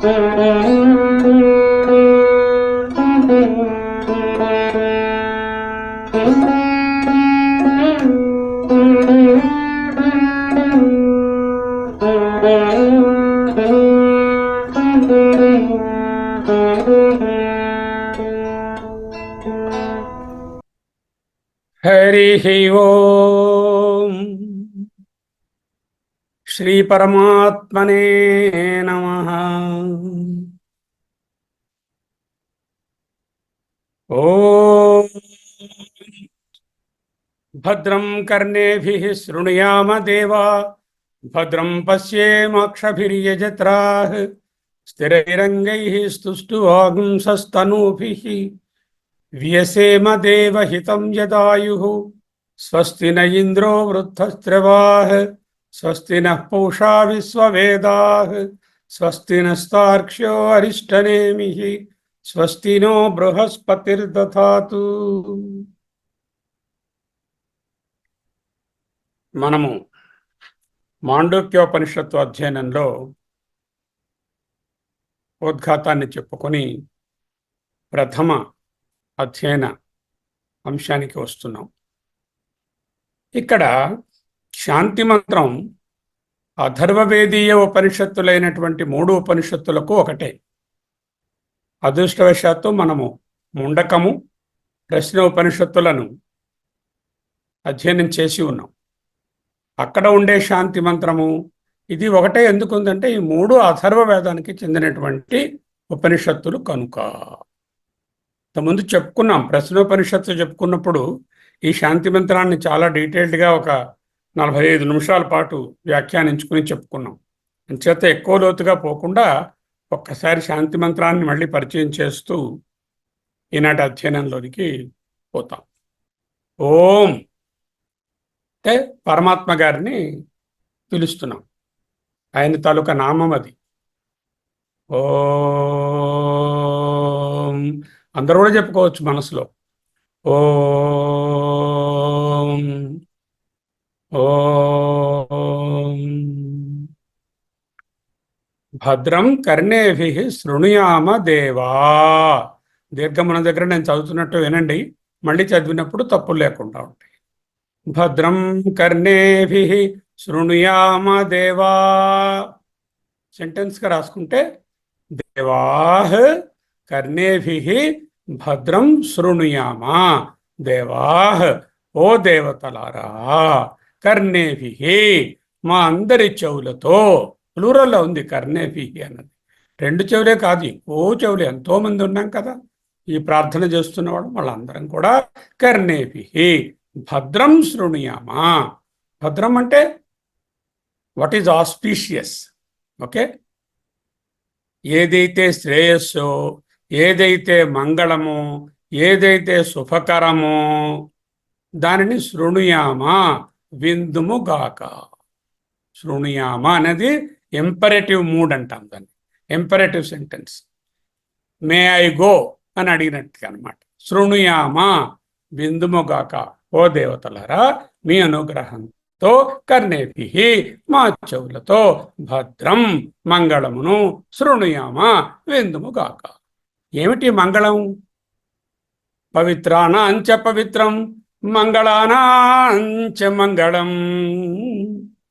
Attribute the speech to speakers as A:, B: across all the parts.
A: హరి ఓం శ్రీ పరమాత్మనే నమః. ఓం భద్రం కర్ణేభిః శృణుయామ దేవా, భద్రం పశ్యేమాక్షభిర్యజత్రాః, స్థిరైరంగైః స్తుష్టువాగుంసస్తనూభిః, వ్యసేమ దేవహితం యదాయుః. స్వస్తి న ఇంద్రో వృద్ధశ్రవాః, స్వస్తి నః పూషా విశ్వవేదాః, స్వస్తి నస్తార్క్ష్యో అరిష్టనేమిః, స్వస్తి నో బృహస్పతిర్దధాతు. మనము మాండూక్యోపనిషత్తు అధ్యయనంలో ఉద్ఘాతాన్ని చెప్పుకొని ప్రథమ అధ్యయన అంశానికి వస్తున్నాం. ఇక్కడ శాంతి మంత్రం అథర్వవేదీయ ఉపనిషత్తులైనటువంటి 3 ఉపనిషత్తులకు ఒకటే. అదృష్టవశాత్తు మనము ముండకము, ప్రశ్న ఉపనిషత్తులను అధ్యయనం చేసి ఉన్నాం. అక్కడ ఉండే శాంతి మంత్రము ఇది ఒకటే. ఎందుకుందంటే ఈ 3 అథర్వ వేదానికి చెందినటువంటి ఉపనిషత్తులు కనుక. ముందు చెప్పుకున్నాం, ప్రశ్నోపనిషత్తు చెప్పుకున్నప్పుడు ఈ శాంతి మంత్రాన్ని చాలా డీటెయిల్డ్గా ఒక 45 నిమిషాల పాటు వ్యాఖ్యానించుకుని చెప్పుకున్నాం. అంచేత ఎక్కువ లోతుగా పోకుండా ఒక్కసారి శాంతి మంత్రాన్ని మళ్ళీ పరిచయం చేస్తూ ఈనాటి అధ్యయనంలోనికి పోతాం. ఓం అంటే పరమాత్మ గారిని పిలుస్తున్నాం. ఆయన తాలూకా నామం అది. ఓం అందరూ కూడా చెప్పుకోవచ్చు మనసులో. ఓం ఓం భద్రం కర్ణేభిః శృణుయామ దేవా. దీర్ఘమున దగ్గర నేను చదువుతున్నట్టు వినండి, మళ్ళీ చదివినప్పుడు తప్పులు లేకుండా ఉంటాయి. భద్రం కర్ణేభిః శృణుయామ దేవా. సెంటెన్స్గా రాసుకుంటే దేవాః కర్ణేభిః భద్రం శృణుయామ. దేవాః ఓ దేవతలారా, కర్ణేభిః మా అందరి చెవులతో. ప్లూరల్లో ఉంది కర్ణేభిః అన్నది. 2 చెవులే కాదు, ఓ చెవులు ఎంతో మంది ఉన్నాం కదా ఈ ప్రార్థన చేస్తున్నవాడు. వాళ్ళందరం కూడా కర్ణేభిః భద్రం శృణుయామ. భద్రం అంటే వాట్ ఈజ్ ఆస్పీషియస్. ఓకే, ఏదైతే శ్రేయస్సో, ఏదైతే మంగళమో, ఏదైతే శుభకరమో దానిని శృణుయామ విందుము గాక. శృణుయామ అనేది ఎంపరేటివ్ మూడ్ అంటాం దాన్ని, ఎంపరేటివ్ సెంటెన్స్. మే ఐ గో అని అడిగినట్టుగా అనమాట. శృణుయామ విందుము గాక. ఓ దేవతలారా, మీ అనుగ్రహంతో కర్ణేభిః మా చెవులతో భద్రం మంగళమును శృణుయామ విందుము గాక. ఏమిటి మంగళం? పవిత్రానాంచ పవిత్రం మంగళానాంచ మంగళం.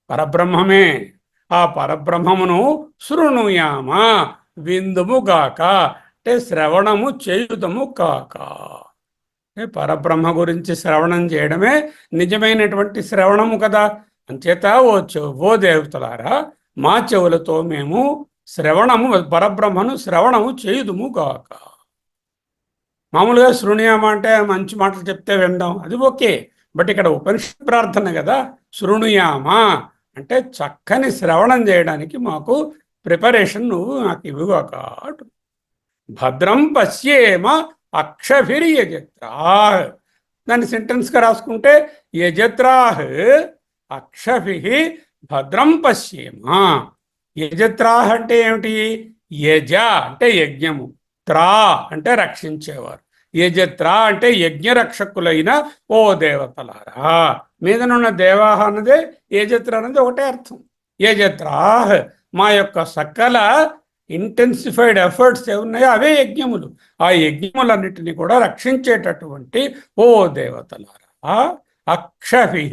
A: పరబ్రహ్మమే. ఆ పరబ్రహ్మమును శృణుయామ విందుము గాక అంటే శ్రవణము చేయుదము కాక. పరబ్రహ్మ గురించి శ్రవణం చేయడమే నిజమైనటువంటి శ్రవణము కదా. అంచేత ఓ దేవతలారా, మా చెవులతో మేము శ్రవణము, పరబ్రహ్మను శ్రవణము చేయుదుము గాక. మామూలుగా శృణుయామ అంటే మంచి మాటలు చెప్తే వినడం, అది ఓకే. బట్ ఇక్కడ ఉపనిషత్ ప్రార్థన కదా. శృణుయామ అంటే చక్కని శ్రవణం చేయడానికి మాకు ప్రిపరేషన్ నువ్వు నాకు ఇవ్వుగాక. భద్రం పశ్యేమ అక్షభిర్యజత్రాః. దాన్ని సెంటెన్స్గా రాసుకుంటే యజత్రాః అక్షభిః భద్రం పశ్యేమ. యజత్రాః అంటే ఏమిటి? యజ అంటే యజ్ఞము, త్రా అంటే రక్షించేవారు. యజత్రా అంటే యజ్ఞరక్షకులైన ఓ దేవతలారా. మీదనున్న దేవాహ అన్నదే యజత్ర అన్నది ఒకటే అర్థం. యజత్రాః మా యొక్క సకల ఇంటెన్సిఫైడ్ ఎఫర్ట్స్ ఏమున్నాయో అవే యజ్ఞములు. ఆ యజ్ఞములన్నిటినీ కూడా రక్షించేటటువంటి ఓ దేవతలారా, అక్షభి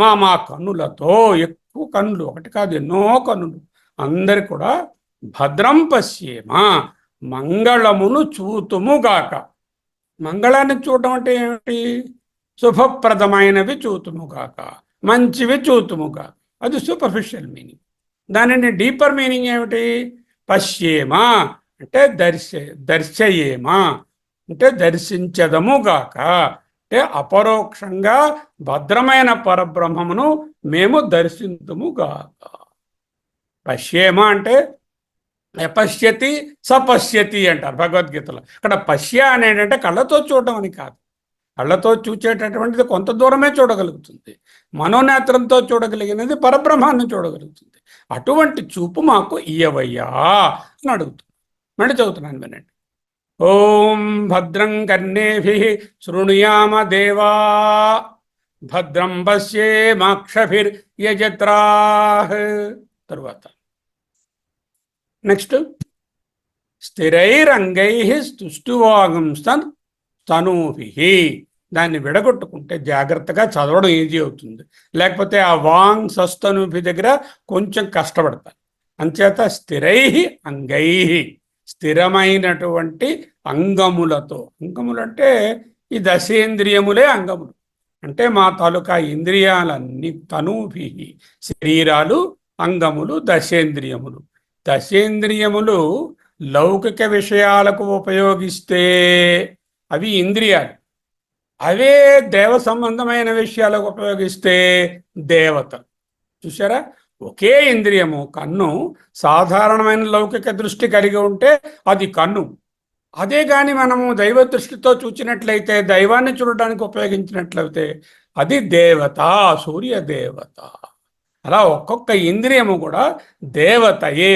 A: మా మా కన్నులతో, ఎక్కువ కన్నులు, ఒకటి కాదు ఎన్నో కన్నులు, అందరి కూడా భద్రం పశ్యేమ మంగళమును చూతుముగాక. మంగళాన్ని చూడటం అంటే ఏమిటి? శుభప్రదమైనవి చూతుముగాక, మంచివి చూతుముగాక. అది సూపర్ఫిషియల్ మీనింగ్. దానిని డీపర్ మీనింగ్ ఏమిటి? పశ్యేమ అంటే దర్శయేమ అంటే దర్శించదముగాక, అంటే అపరోక్షంగా భద్రమైన పరబ్రహ్మమును మేము దర్శింతుముగాక. పశ్యేమ అంటే పశ్యతి సపశ్యతి అంటారు భగవద్గీతలో. ఇక్కడ పశ్య అనేటంటే కళ్ళతో చూడటం అని కాదు. కళ్ళతో చూచేటటువంటిది కొంత దూరమే చూడగలుగుతుంది. మనోనేత్రంతో చూడగలిగినది పరబ్రహ్మాన్ని చూడగలుగుతుంది. అటువంటి చూపు మాకు ఇయ్యవయ్యా అని అడుగుతుంది. మళ్ళీ చదువుతున్నాను, వినండి. ఓం భద్రం కర్ణేభిః శృణుయామ దేవా భద్రం పశ్యేమాక్షభిర్యజత్రాః. తరువాత నెక్స్ట్, స్థిరైరంగైః స్తుష్టువాగుంస్తన్ తనూభిః. దాన్ని విడగొట్టుకుంటే జాగ్రత్తగా చదవడం ఈజీ అవుతుంది. లేకపోతే ఆ వాంగ్ సస్తనూభి దగ్గర కొంచెం కష్టపడతారు. అంచేత స్థిరైః అంగైః, స్థిరమైనటువంటి అంగములతో. అంగములు అంటే ఈ దశేంద్రియములే అంగములు. అంటే మా తాలూకా ఇంద్రియాలన్నీ, తనూభి శరీరాలు, అంగములు, దశేంద్రియములు. దశేంద్రియములు లౌకిక విషయాలకు ఉపయోగిస్తే అవి ఇంద్రియాలు, అవే దేవ సంబంధమైన విషయాలకు ఉపయోగిస్తే దేవతలు. చూసారా? ఒకే ఇంద్రియము, కన్ను, సాధారణమైన లౌకిక దృష్టి కలిగి ఉంటే అది కన్ను. అదే కానీ మనము దైవ దృష్టితో చూచినట్లయితే, దైవాన్ని చూడడానికి ఉపయోగించినట్లయితే అది దేవత, సూర్య దేవత. అలా ఒక్కొక్క ఇంద్రియము కూడా దేవతయే.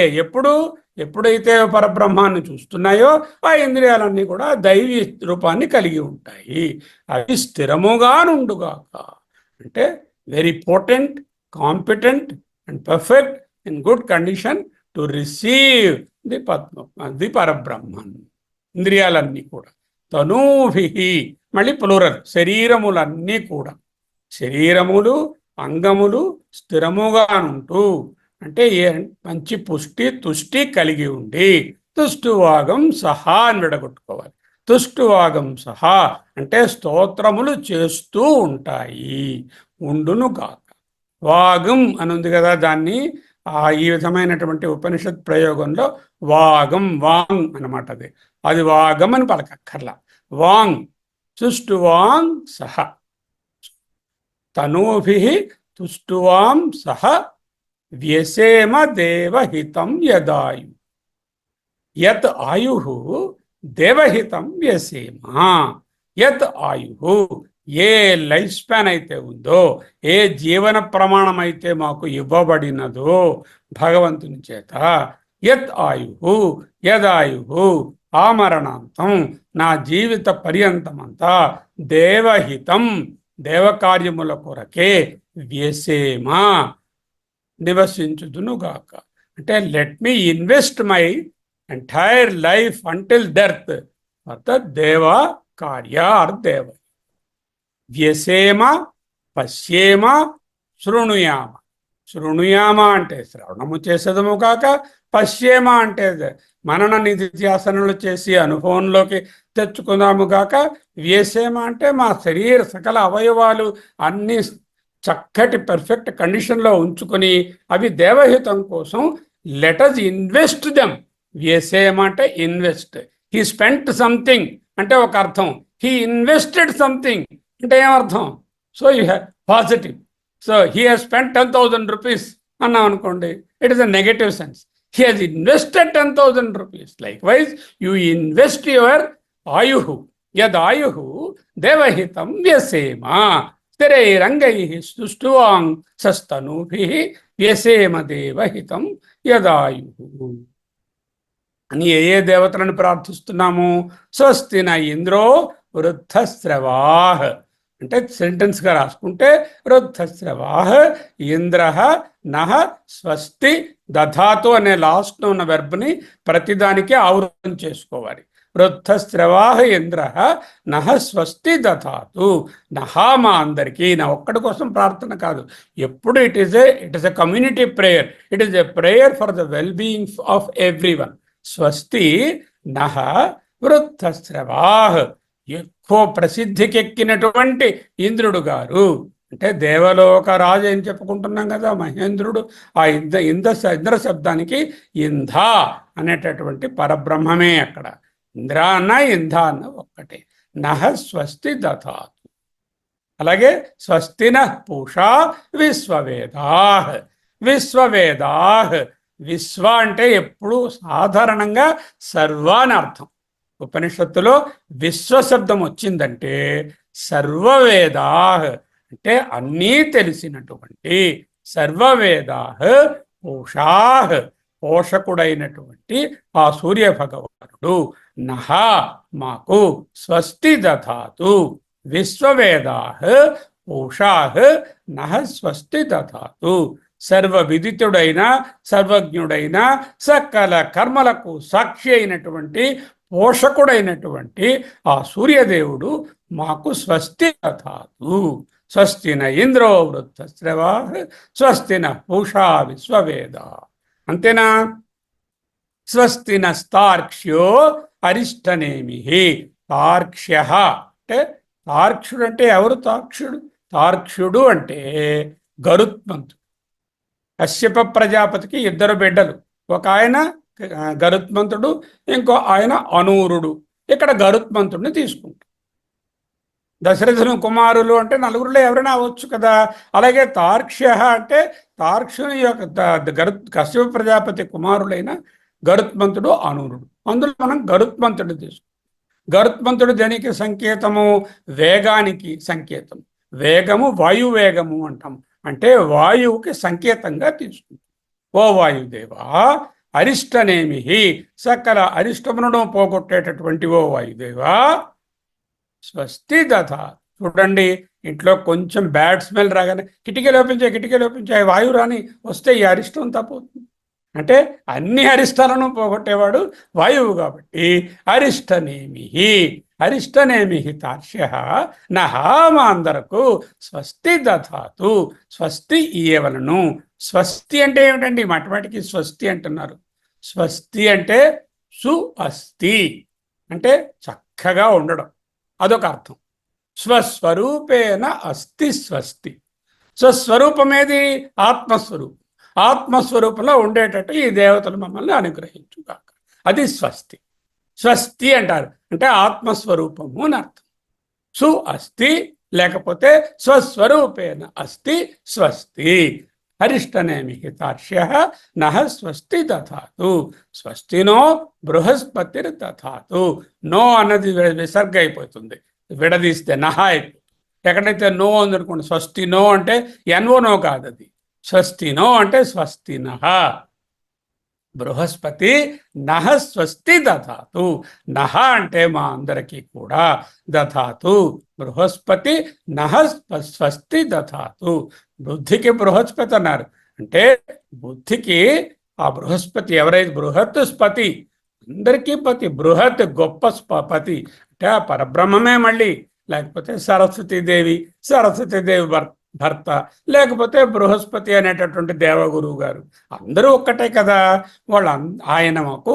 A: ఎప్పుడైతే పరబ్రహ్మాన్ని చూస్తున్నాయో ఆ ఇంద్రియాలన్నీ కూడా దైవీ రూపాన్ని కలిగి ఉంటాయి. అవి స్థిరముగా నుండుగాక అంటే very potent, competent and perfect in good condition to receive the Parabrahman. ఇంద్రియాలన్నీ కూడా తనూభి, మళ్ళీ ప్లూరల్, శరీరములన్నీ కూడా, శరీరములు, అంగములు స్థిరముగా ఉంటూ, అంటే మంచి పుష్టి తుష్టి కలిగి ఉండి, తుష్టువాగం సహా అని విడగొట్టుకోవాలి. తుష్టువాగం సహా అంటే స్తోత్రములు చేస్తూ ఉంటాయి, ఉండును గాక. వాగం అని ఉంది కదా, దాన్ని ఈ విధమైనటువంటి ఉపనిషత్ ప్రయోగంలో వాగం, వాంగ్ అనమాట. అది వాగం అని పలకక్కర్లా, వాంగ్. తుష్టువాంగ్ సహ తనూభిః తుష్టువాం సహ వ్యసేమ దేవహితం యదాయు. యత్ ఆయుః దేవహితం వ్యసేమ. యత్ ఆయుః, ఏ లైఫ్ స్పాన్ అయితే ఉందో, ఏ జీవన ప్రమాణం అయితే మాకు ఇవ్వబడినదో భగవంతుని చేత, యత్ ఆయుః యదాయుః, ఆ మరణాంతం, నా జీవిత పర్యంతమంతా దేవహితం, దేవకార్యముల కొరకే, వ్యసేమ నివసించుదునుగాక. అంటే let me invest my entire life until death for the దేవ కార్య ఆర్ దేవ. వ్యసేమ, పశ్యేమ, శృణుయామ. శృణుయామ అంటే శ్రవణము చేసేదము కాక, పశ్యేమ అంటే మనన నిధిధ్యాసనలు చేసి అనుభవంలోకి తెచ్చుకుందాము కాక, వ్యసేమ అంటే మా శరీర సకల అవయవాలు అన్నీ చక్కటి పర్ఫెక్ట్ కండిషన్లో ఉంచుకొని అవి దేవహితం కోసం లెట్ us ఇన్వెస్ట్ దెమ్. వ్యసేమ అంటే ఇన్వెస్ట్. హీ స్పెంట్ సంథింగ్ అంటే ఒక అర్థం, హీ ఇన్వెస్టెడ్ సంథింగ్ అంటే ఏమర్థం? So you have positive. So he has spent 10,000 rupees అన్నాం అనుకోండి, it is a negative sense. He has invested 10,000 rupees. Likewise you invest your ఆయుః, యదాయుః దేవహితం వ్యసేమ. స్థిరైరంగైః స్తుష్టువాంగ్ సస్తనూభిః వ్యసేమ దేవహితం యదాయుః అని ఏ దేవతలను ప్రార్థిస్తున్నాము? స్వస్తి న ఇంద్రో వృద్ధశ్రవాః అంటే సెంటెన్స్ గా రాసుకుంటే వృద్ధశ్రవాః ఇంద్రః నః స్వస్తి దధాతు అనే లాస్ట్లో ఉన్న వెర్బ్ని ప్రతిదానికి ఆవృతం చేసుకోవాలి. వృద్ధస్రవాహ ఇంద్ర నహ స్వస్తి దధాతు. నహా మా అందరికీ, నా ఒక్కడి కోసం ప్రార్థన కాదు, ఎప్పుడు it is a community prayer, it is a prayer for the well being of every one. స్వస్తి నహ వృద్ధస్రవాహ్. ఎక్కువ ప్రసిద్ధికెక్కినటువంటి ఇంద్రుడు గారు, అంటే దేవలోక రాజు అని చెప్పుకుంటున్నాం కదా మహేంద్రుడు. ఆ ఇంద్ర శబ్దానికి ఇంధ అనేటటువంటి పరబ్రహ్మమే అక్కడ. ఇంద్ర అన్న ఇంధ అన్న ఒక్కటే. నహ స్వస్తి దధాతు. అలాగే స్వస్తిన పూషా విశ్వవేదాహ్. విశ్వవేదాహ్, విశ్వ అంటే ఎప్పుడు సాధారణంగా సర్వ అని అర్థం. ఉపనిషత్తులో విశ్వశబ్దం వచ్చిందంటే సర్వవేదాహ్ అంటే అన్నీ తెలిసినటువంటి, సర్వవేదాహ్ పూషాహ్ పోషకుడైనటువంటి ఆ సూర్య భగవానుడు. నహ మాకు స్వస్తి దధాతు. విశ్వవేదాహ్ పూషాహ్ నహ స్వస్తి దధాతు. సర్వ విదితుడైన సర్వజ్ఞుడైన సకల కర్మలకు సాక్షి అయినటువంటి పోషకుడైనటువంటి ఆ సూర్యదేవుడు మాకు స్వస్తి దధాతు. స్వస్తిన ఇంద్రో వృద్ధస్రవా స్వస్తిన పూషా విశ్వవేద. అంతేనా? స్వస్తిన స్తార్క్ష్యో అరిష్టనేమి. తార్క్ష్య అంటే, తార్క్షుడు అంటే ఎవరు? తార్క్షుడు, తార్క్ష్యుడు అంటే గరుత్మంతుడు. కశ్యప ప్రజాపతికి ఇద్దరు బిడ్డలు, ఒక ఆయన గరుత్మంతుడు, ఇంకో ఆయన అనూరుడు. ఇక్కడ గరుత్మంతుడిని తీసుకుంటాం. దశరథుని కుమారులు అంటే నలుగురిలో ఎవరైనా అవ్వచ్చు కదా. అలాగే తార్క్ష్య అంటే తార్క్షుని యొక్క కశ్యప ప్రజాపతి కుమారులైన గరుత్మంతుడు అనూరుడు. అందులో మనం గరుత్మంతుడు తీసుకుంటాం. గరుత్మంతుడు దేనికి సంకేతము? వేగానికి సంకేతం. వేగము వాయువేగము అంటాం, అంటే వాయువుకి సంకేతంగా తీసుకుంటాం. ఓ వాయుదేవా అరిష్టనేమి, సకల అరిష్టములను పోగొట్టేటటువంటి ఓ వాయుదేవా స్వస్తి దధ. చూడండి, ఇంట్లో కొంచెం బ్యాడ్ స్మెల్ రాగానే కిటికీలు ఓపించే వాయువు రాని వస్తే ఈ అరిష్టం తప్పుతుంది. అంటే అన్ని అరిష్టాలను పోగొట్టేవాడు వాయువు కాబట్టి అరిష్టనేమి. అరిష్టనేమి తార్ష్య నహా మా అందరకు స్వస్తి దధాతు. స్వస్తి ఇయ్యవలను. స్వస్తి అంటే ఏమిటండి? మాటమాటికి స్వస్తి అంటున్నారు. స్వస్తి అంటే సు అస్తి అంటే చక్కగా ఉండడం, అదొక అర్థం. స్వస్వరూపేణ అస్తి స్వస్తి. స్వస్వరూపమేది? ఆత్మస్వరూపం. ఆత్మస్వరూపంలో ఉండేటట్టు ఈ దేవతలు మమ్మల్ని అనుగ్రహించుగాక, అది స్వస్తి. స్వస్తి అంటారు అంటే ఆత్మస్వరూపము అని అర్థం. సు అస్తి లేకపోతే స్వస్వరూపేణ అస్తి స్వస్తి. అరిష్టనేమి తార్ష్య నహ స్వస్తి దధాతు. స్వస్తినో బృహస్పతిర్ దధాతు. నో అన్నది విసర్గ అయిపోతుంది, విడదీస్తే నహ అయిపోతుంది. ఎక్కడైతే నో ఉందనుకోండి, స్వస్తి నో అంటే ఎన్ఓ నో కాదు, అది స్వస్తి నో అంటే స్వస్తి నహ. బృహస్పతి నహ స్వస్తి దధాతు. నహ అంటే మా అందరికీ కూడా, దధాతు బృహస్పతి నహ స్వస్తి దధాతు. బుద్ధికి బృహస్పతి అన్నారు అంటే బుద్ధికి ఆ బృహస్పతి ఎవరైతే బృహత్ స్పతి, అందరికీ పతి, బృహత్ గొప్ప పతి అంటే ఆ పరబ్రహ్మమే. మళ్ళీ లేకపోతే సరస్వతీదేవి, సరస్వతీదేవి భర్త, లేకపోతే బృహస్పతి అనేటటువంటి దేవగురువు గారు, అందరూ ఒక్కటే కదా. ఆయన మాకు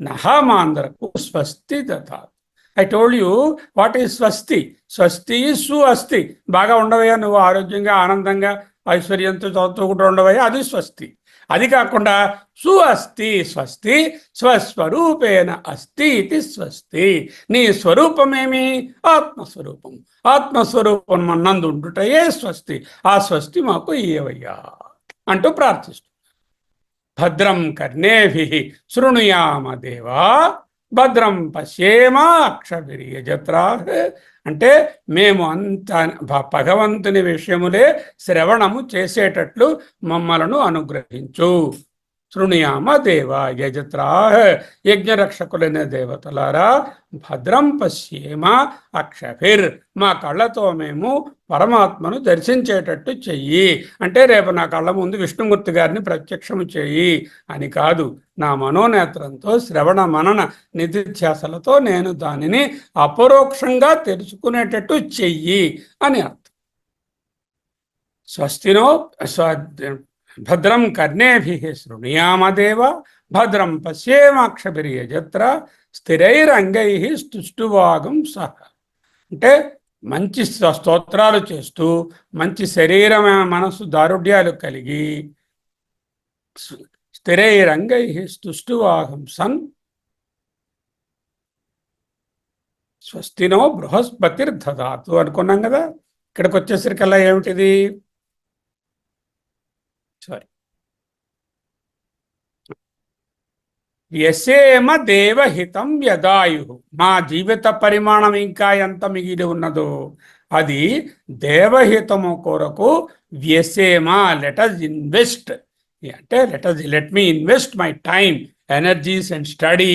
A: నహా మా అందరకు స్వస్తి దధాతు. I told you what is swasti. స్వస్తి సు అస్తి. బాగా ఉండవయ్యా, నువ్వు ఆరోగ్యంగా ఆనందంగా ఐశ్వర్యంతో చదువుకుంటూ ఉండవయ్యా, అది స్వస్తి. అది కాకుండా సు అస్తి స్వస్తి స్వస్వరూపేణ అస్తి ఇది స్వస్తి. నీ స్వరూపమేమి? ఆత్మస్వరూపం. ఆత్మస్వరూపం మన్నందు ఉండుటయే స్వస్తి. ఆ స్వస్తి మాకు ఇయ్యవయ్యా అంటూ ప్రార్థిస్తుంది. భద్రం కర్ణేభిః శృణుయామ దేవా భద్రం పశ్యేమ అక్షభిర్యజత్రాః. అంటే మేము అంత భగవంతుని విషయములే శ్రవణము చేసేటట్లు మమ్మలను అనుగ్రహించు. శృణుయామ దేవ యజత్రాహ యజ్ఞరక్షకులైన దేవతలారా భద్రం పశ్యేమ అక్షభిర్ మా కళ్ళతో మేము పరమాత్మను దర్శించేటట్టు చెయ్యి అంటే రేపు నా కళ్ళ ముందు విష్ణుమూర్తి గారిని ప్రత్యక్షము చెయ్యి అని కాదు, నా మనోనేత్రంతో శ్రవణ మనన నిధిధ్యాసలతో నేను దానిని అపరోక్షంగా తెలుసుకునేటట్టు చెయ్యి అని అర్థం. స్వస్తినో భద్రం కర్ణేభిః శృణుయామదేవ భద్రం పశ్యేమాక్షభిర్యజత్ర స్థిరైరంగైః స్తుష్టువాగం సహ అంటే మంచి స్తోత్రాలు చేస్తూ మంచి శరీరం మనసు దారుఢ్యాలు కలిగి స్థిరైరంగైః స్తుష్టువాగం సన్ స్వస్తినో బృహస్పతిర్దధాతు అనుకున్నాం కదా. ఇక్కడికి వచ్చేసరికల్లా ఏమిటిది, సారీ, యసేమ దేవహితం యదాయు మా జీవిత పరిమాణం ఇంకా ఎంత మిగిలి ఉన్నదో అది దేవహితము కొరకు వ్యసేమ లెటస్ ఇన్వెస్ట్ అంటే let me invest my time energies and study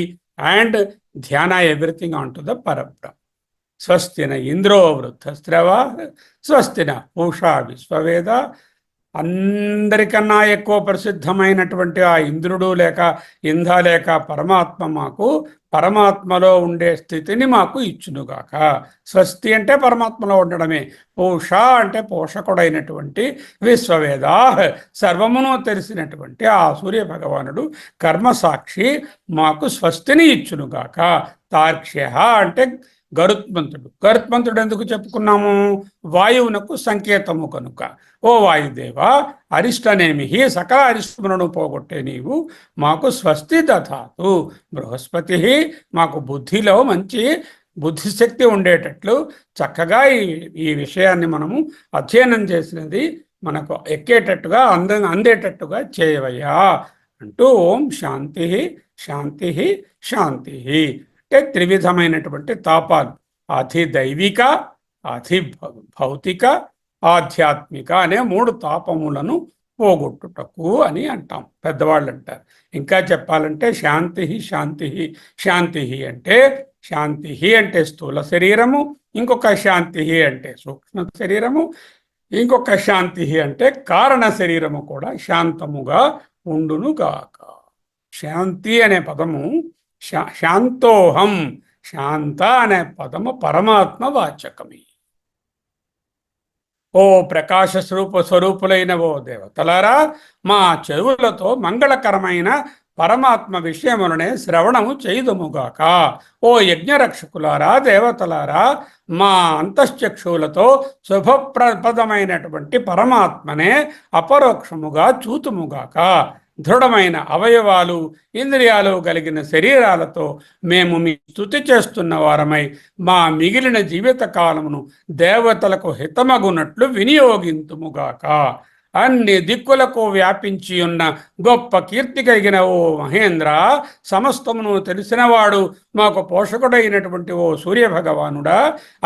A: and ధ్యాన ఎవ్రీథింగ్ ఆన్ టు ద పరబ్రహ్మ. స్వస్తిన ఇంద్రో వృద్ధస్రవా స్వస్తిన పూషా విశ్వవేద అందరికన్నా ఎక్కువ ప్రసిద్ధమైనటువంటి ఆ ఇంద్రుడు లేక ఇంధ లేక పరమాత్మ మాకు పరమాత్మలో ఉండే స్థితిని మాకు ఇచ్చునుగాక. స్వస్తి అంటే పరమాత్మలో ఉండడమే, పూష అంటే పోషకుడైనటువంటి విశ్వవేదా సర్వమును తెలిసినటువంటి ఆ సూర్య భగవానుడు కర్మసాక్షి మాకు స్వస్తిని ఇచ్చునుగాక. తార్క్ష్య అంటే గరుత్మంతుడు ఎందుకు చెప్పుకున్నాము, వాయువునకు సంకేతము కనుక. ఓ వాయుదేవ అరిష్టనేమి సకల అరిష్టములను పోగొట్టే నీవు మాకు స్వస్తి దధాతు. బృహస్పతి మాకు బుద్ధిలో మంచి బుద్ధిశక్తి ఉండేటట్లు చక్కగా ఈ విషయాన్ని మనము అధ్యయనం చేసినది మనకు ఎక్కేటట్టుగా అందేటట్టుగా చేయవయ్యా అంటూ ఓం శాంతి శాంతి శాంతి అంటే త్రివిధమైనటువంటి తాపాలు అధిదైవిక అధి భౌతిక ఆధ్యాత్మిక అనే 3 తాపములను పోగొట్టుటకు అని అంటాం, పెద్దవాళ్ళు అంటారు. ఇంకా చెప్పాలంటే శాంతి శాంతి శాంతి అంటే శాంతి అంటే స్థూల శరీరము, ఇంకొక శాంతి అంటే సూక్ష్మ శరీరము, ఇంకొక శాంతి అంటే కారణ శరీరము కూడా శాంతముగా ఉండునుగాక. శాంతి అనే పదము శాంతోహం శాంత అనే పదము పరమాత్మ వాచకమే. ఓ ప్రకాశ స్వరూపులైన ఓ దేవతలారా మా చెవులతో మంగళకరమైన పరమాత్మ విషయములనే శ్రవణము చేయుదుముగాక. ఓ యజ్ఞరక్షకులారా దేవతలారా మా అంతశ్చక్షువులతో శుభప్రదమైనటువంటి పరమాత్మనే అపరోక్షముగా చూతుముగాక. దృఢమైన అవయవాలు ఇంద్రియాలు కలిగిన శరీరాలతో మేము మీ స్తుతి చేస్తున్న వారమై మా మిగిలిన జీవిత కాలమును దేవతలకు హితమగునట్లు వినియోగింతుముగాక. అన్ని దిక్కులకు వ్యాపించి ఉన్న గొప్ప కీర్తి కలిగిన ఓ మహేంద్ర, సమస్తమును తెలిసినవాడు మాకు పోషకుడైనటువంటి ఓ సూర్యభగవానుడా,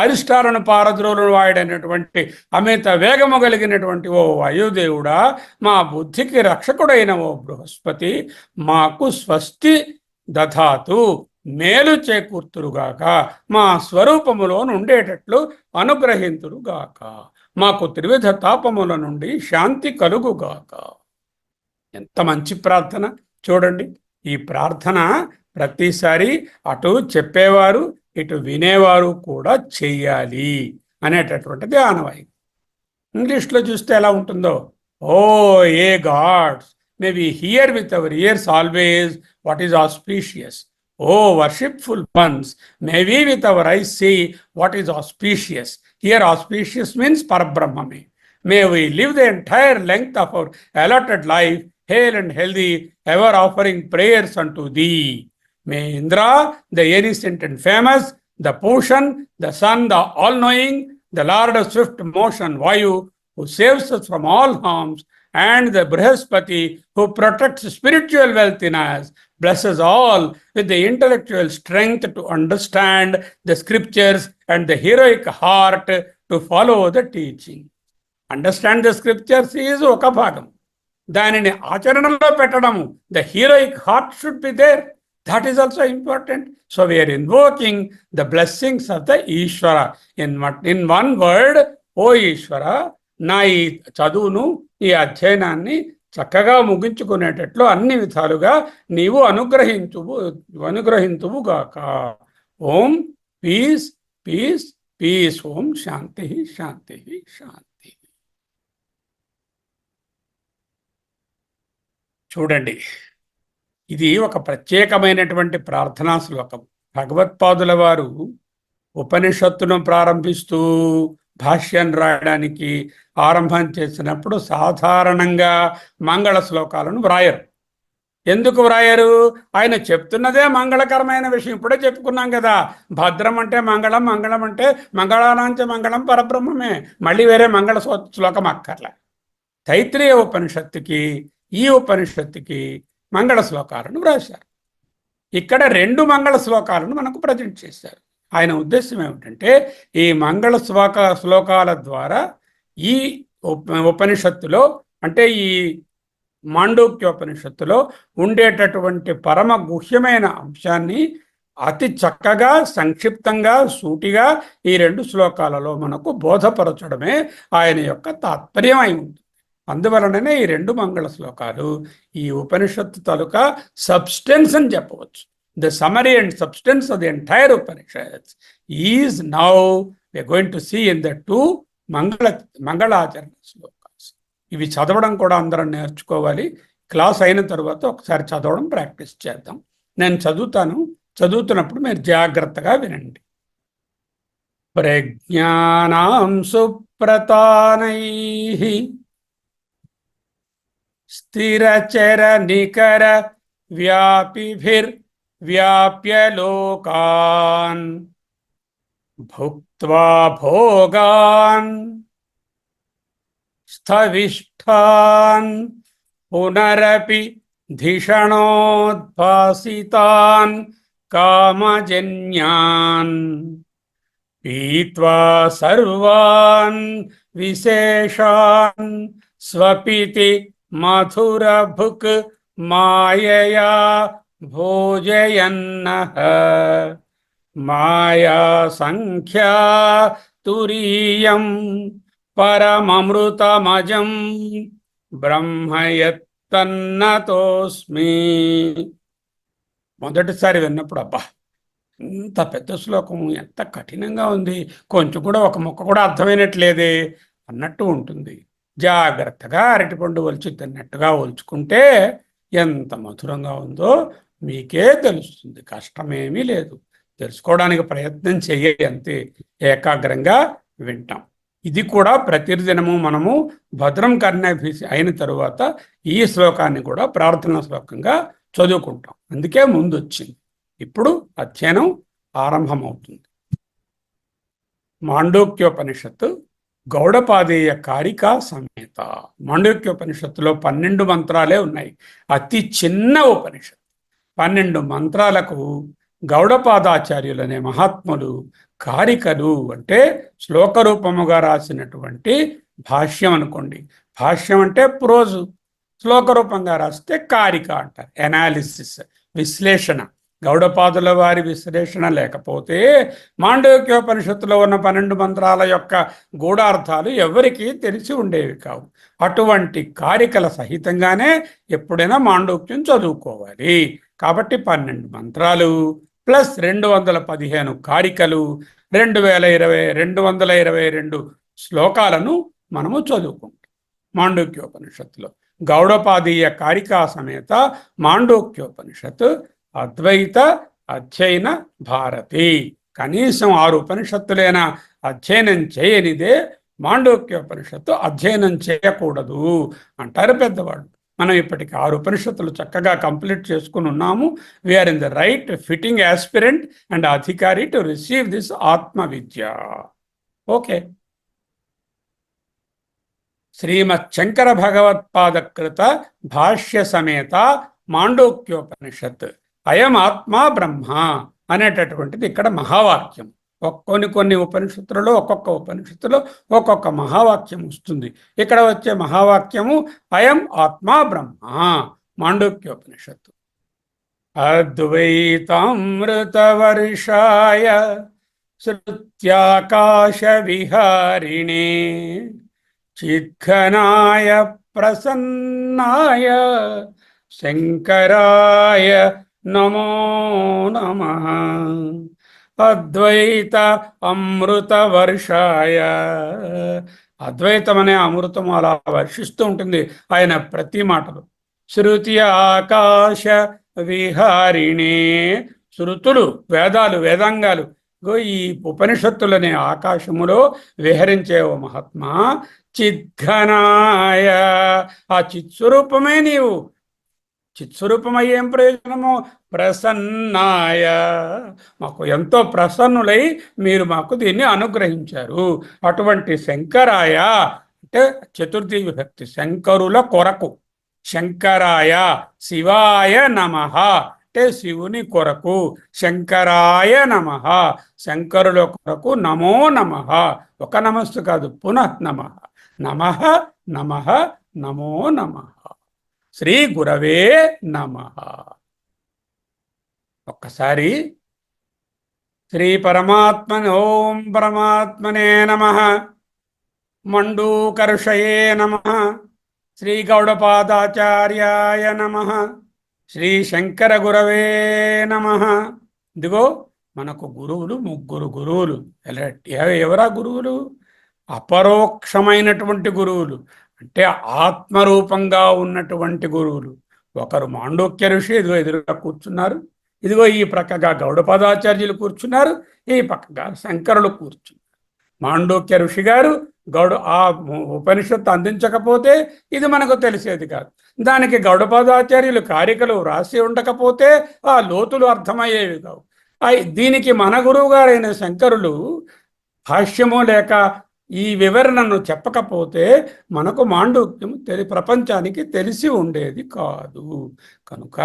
A: అరిష్టాలను పారద్రోలు వాడైనటువంటి అమిత వేగము కలిగినటువంటి ఓ వాయుదేవుడా, మా బుద్ధికి రక్షకుడైన ఓ బృహస్పతి మాకు స్వస్తి దధాతు మేలు చేకూర్తురుగాక. మా స్వరూపములో నుండేటట్లు అనుగ్రహింతురుగాక. మాకు త్రివిధ తాపముల నుండి శాంతి కలుగుగాక. ఎంత మంచి ప్రార్థన చూడండి. ఈ ప్రార్థన ప్రతిసారి అటు చెప్పేవారు ఇటు వినేవారు కూడా చెయ్యాలి అనేటటువంటిది ఆనవాయి. ఇంగ్లీష్లో చూస్తే ఎలా ఉంటుందో, O ye gods may we hear with our ears always what is auspicious. Oh, worshipful ones, may we with our eyes see what is auspicious. Here auspicious means Parabrahmame. May we live the entire length of our allotted life, hale and healthy, ever offering prayers unto thee. May Indra, the ancient and famous, the Pushan, the sun, the all-knowing, the Lord of swift motion, Vayu, who saves us from all harms, and the Brihaspati, who protects spiritual wealth in us, blesses all with the intellectual strength to understand the scriptures and the heroic heart to follow the teaching. Understand the scriptures is oka bhagam. దానిని ఆచరణలో పెట్టడము. The heroic heart should be there. That is also important. So we are invoking the blessings of the Ishwara. In one word, O Ishwara, నా ఈ చదువును, ఈ అధ్యయనాన్ని చక్కగా ముగించుకునేటట్లు అన్ని విధాలుగా నీవు అనుగ్రహించువుగాక. ఓం పీస్ పీస్ పీస్. ఓం శాంతి శాంతి శాంతి. చూడండి, ఇది ఒక ప్రత్యేకమైనటువంటి ప్రార్థనా శ్లోకం. భగవత్పాదుల వారు ఉపనిషత్తును ప్రారంభిస్తూ భాష్యం రాయడానికి ఆరంభం చేసినప్పుడు సాధారణంగా మంగళ శ్లోకాలను వ్రాయరు. ఎందుకు వ్రాయరు? ఆయన చెప్తున్నదే మంగళకరమైన విషయం. ఇప్పుడే చెప్పుకున్నాం కదా, భద్రం అంటే మంగళం, మంగళం అంటే మంగళానాంచ మంగళం పరబ్రహ్మమే. మళ్ళీ వేరే మంగళ శ్లోకం అక్కర్లే. తైత్రీయ ఉపనిషత్తుకి ఈ ఉపనిషత్తుకి మంగళ శ్లోకాలను వ్రాశారు. ఇక్కడ 2 మంగళ శ్లోకాలను మనకు ప్రజెంట్ చేశారు. ఆయన ఉద్దేశం ఏమిటంటే, ఈ మంగళ శ్లోకాల ద్వారా ఈ ఉపనిషత్తులో, అంటే ఈ మాండూక్యోపనిషత్తులో ఉండేటటువంటి పరమ గుహ్యమైన అంశాన్ని అతి చక్కగా, సంక్షిప్తంగా, సూటిగా ఈ 2 శ్లోకాలలో మనకు బోధపరచడమే ఆయన యొక్క తాత్పర్యం అయి ఉంటుంది. అందువలననే ఈ 2 మంగళ శ్లోకాలు ఈ ఉపనిషత్తు తాలూకా సబ్స్టెన్స్ అని చెప్పవచ్చు. The summary and substance of the entire Upanishads is now we are going to see in the 2 మంగళాచరణ shlokas. ఇవి చదవడం కూడా అందరం నేర్చుకోవాలి. క్లాస్ అయిన తర్వాత ఒకసారి చదవడం ప్రాక్టీస్ చేద్దాం. నేను చదువుతాను, చదువుతున్నప్పుడు మీరు జాగ్రత్తగా వినండి. ప్రజ్ఞానాం సుప్రతానైః స్థిరచర నికర వ్యాప్య లోకాన్ భుక్త్వా భోగాన్ స్థవిష్ఠాన్ పునరపి ధిషణోద్భాసితాన్ కామజన్యాన్ పీత్వా సర్వాన్ విశేషాన్ స్వపితి మధురభుక్ మాయయా భోజయన్నః మాయా సంఖ్యా తురీయం పరమమృతమజం బ్రహ్మయత్తన్నతోస్మి. మొదటిసారి విన్నప్పుడు అబ్బా, ఇంత పెద్ద శ్లోకం, ఎంత కఠినంగా ఉంది, కొంచెం కూడా ఒక ముక్క కూడా అర్థమైనట్లేదే అన్నట్టు ఉంటుంది. జాగ్రత్తగా అరటిపండు ఒలిచి తిన్నట్టుగా ఒలుచుకుంటే ఎంత మధురంగా ఉందో మీకే తెలుస్తుంది. కష్టమేమీ లేదు, తెలుసుకోవడానికి ప్రయత్నం చెయ్యాలి, అంతే. ఏకాగ్రంగా వింటాం. ఇది కూడా ప్రతిదినము మనము భద్రం కర్ణాభిషి అయిన తరువాత ఈ శ్లోకాన్ని కూడా ప్రార్థనా శ్లోకంగా చదువుకుంటాం. అందుకే ముందు వచ్చింది. ఇప్పుడు అధ్యయనం ఆరంభమవుతుంది. మాండూక్యోపనిషత్తు గౌడపాదేయ కారికా సమేత. మాండూక్యోపనిషత్తులో 12 మంత్రాలే ఉన్నాయి. అతి చిన్న ఉపనిషత్తు. 12 మంత్రాలకు గౌడపాదాచార్యులనే మహాత్ములు కారికలు, అంటే శ్లోక రూపముగా రాసినటువంటి భాష్యం అనుకోండి. భాష్యం అంటే ప్రోజు, శ్లోక రూపంగా రాస్తే కారిక అంటారు. ఎనాలిసిస్, విశ్లేషణ. గౌడపాదుల వారి విశ్లేషణ లేకపోతే మాండూక్యోపనిషత్తులో ఉన్న 12 మంత్రాల యొక్క గూఢార్థాలు ఎవరికీ తెలిసి ఉండేవి కావు. అటువంటి కారికల సహితంగానే ఎప్పుడైనా మాండూక్యం చదువుకోవాలి. కాబట్టి 12 మంత్రాలు ప్లస్ 215 కారికలు, 222 శ్లోకాలను మనము చదువుకుంటాం మాండూక్యోపనిషత్తులో. గౌడపాదీయ కారికా సమేత మాండూక్యోపనిషత్తు అద్వైత అధ్యయన భారతి. కనీసం 6 ఉపనిషత్తులైనా అధ్యయనం చేయనిదే మాండూక్యోపనిషత్తు అధ్యయనం చేయకూడదు అంటారు పెద్దవాళ్ళు. మనం ఇప్పటికి 6 ఉపనిషత్తులు చక్కగా కంప్లీట్ చేసుకుని ఉన్నాము. We're in the right fitting aspirant and అధికారి to receive this Atma Vidya. Okay. శ్రీమత్ శంకర భగవత్పాదకృత భాష్య సమేత మాండూక్యోపనిషత్ అయం ఆత్మా బ్రహ్మ అనేటటువంటిది ఇక్కడ మహావాక్యం. కొన్ని ఉపనిషత్తులలో ఒక్కొక్క ఉపనిషత్తులో ఒక్కొక్క మహావాక్యం వస్తుంది. ఇక్కడ వచ్చే మహావాక్యము అయం ఆత్మా బ్రహ్మ, మాండూక్యోపనిషత్తు. అద్వైతామృతవర్షాయ శృత్యాకాశ విహారిణే చిద్ఘనాయ ప్రసన్నాయ శంకరాయ నమో నమః. అద్వైత అమృత వర్షాయ, అద్వైతం అనే అమృతం అలా వర్షిస్తూ ఉంటుంది ఆయన ప్రతి మాటలు. శృతి ఆకాశ విహారిణే, శృతులు వేదాలు వేదాంగాలు ఈ ఉపనిషత్తులనే ఆకాశములో విహరించే ఓ మహాత్మా. చిద్ఘనాయ, ఆ చిత్స్వరూపమే నీవు. చిత్స్వరూపమయ్యేం ప్రయోజనము? ప్రసన్నాయ, మాకు ఎంతో ప్రసన్నులై మీరు మాకు దీన్ని అనుగ్రహించారు. అటువంటి శంకరాయ అంటే చతుర్థి విభక్తి, శంకరుల కొరకు. శంకరాయ శివాయ నమః అంటే శివుని కొరకు. శంకరాయ నమః శంకరుల కొరకు. నమో నమః, ఒక నమస్తు కాదు, పునః నమః. నమః నమః నమో నమః. శ్రీ గురవే నమః. ఒక్కసారి శ్రీ పరమాత్మనే, ఓం పరమాత్మనే నమః. మండూకర్షయే నమః. శ్రీ గౌడపాదాచార్యాయ నమః. శ్రీ శంకర గురవే నమః. ఇదిగో మనకు గురువులు, ముగ్గురు గురువులు. ఎవరా గురువులు? అపరోక్షమైనటువంటి గురువులు, అంటే ఆత్మరూపంగా ఉన్నటువంటి గురువులు. ఒకరు మాండూక్య ఋషి, ఇదిగో ఎదురుగా కూర్చున్నారు. ఇదిగో ఈ ప్రక్కగా గౌడపాదాచార్యులు కూర్చున్నారు, ఈ పక్కగా శంకరులు కూర్చున్నారు. మాండూక్య ఋషి గారు ఆ ఉపనిషత్తు అందించకపోతే ఇది మనకు తెలిసేది కాదు. దానికి గౌడపాదాచార్యులు కారికలు రాసి ఉండకపోతే ఆ లోతులు అర్థమయ్యేవి కావు. దీనికి మన గురువు గారైన శంకరులు భాష్యము లేక ఈ వివరణను చెప్పకపోతే మనకు మాండూక్యం ప్రపంచానికి తెలిసి ఉండేది కాదు. కనుక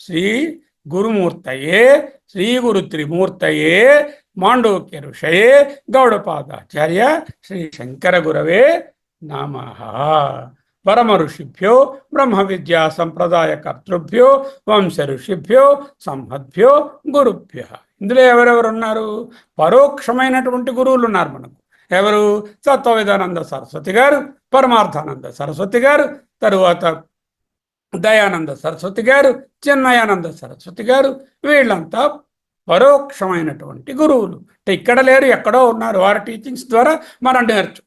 A: శ్రీ గురుమూర్తయే, శ్రీ గురు త్రిమూర్తయే, మాండూక్య ఋషయే, గౌడపాదాచార్య, శ్రీ శంకర గురవే నమః. పరమ ఋషిభ్యో బ్రహ్మ విద్యా సంప్రదాయ కర్తృభ్యో వంశ ఋషిభ్యో సంహద్భ్యో గురుభ్య. ఇందులో ఎవరెవరు ఉన్నారు? పరోక్షమైనటువంటి గురువులు ఉన్నారు మనకు. ఎవరు? తత్వవేదానంద సరస్వతి గారు, పరమార్థానంద సరస్వతి గారు, తరువాత దయానంద సరస్వతి గారు, చిన్మయానంద సరస్వతి గారు. వీళ్ళంతా పరోక్షమైనటువంటి గురువులు. అంటే ఇక్కడ లేరు, ఎక్కడో ఉన్నారు. వారి టీచింగ్స్ ద్వారా మనం నేర్చు.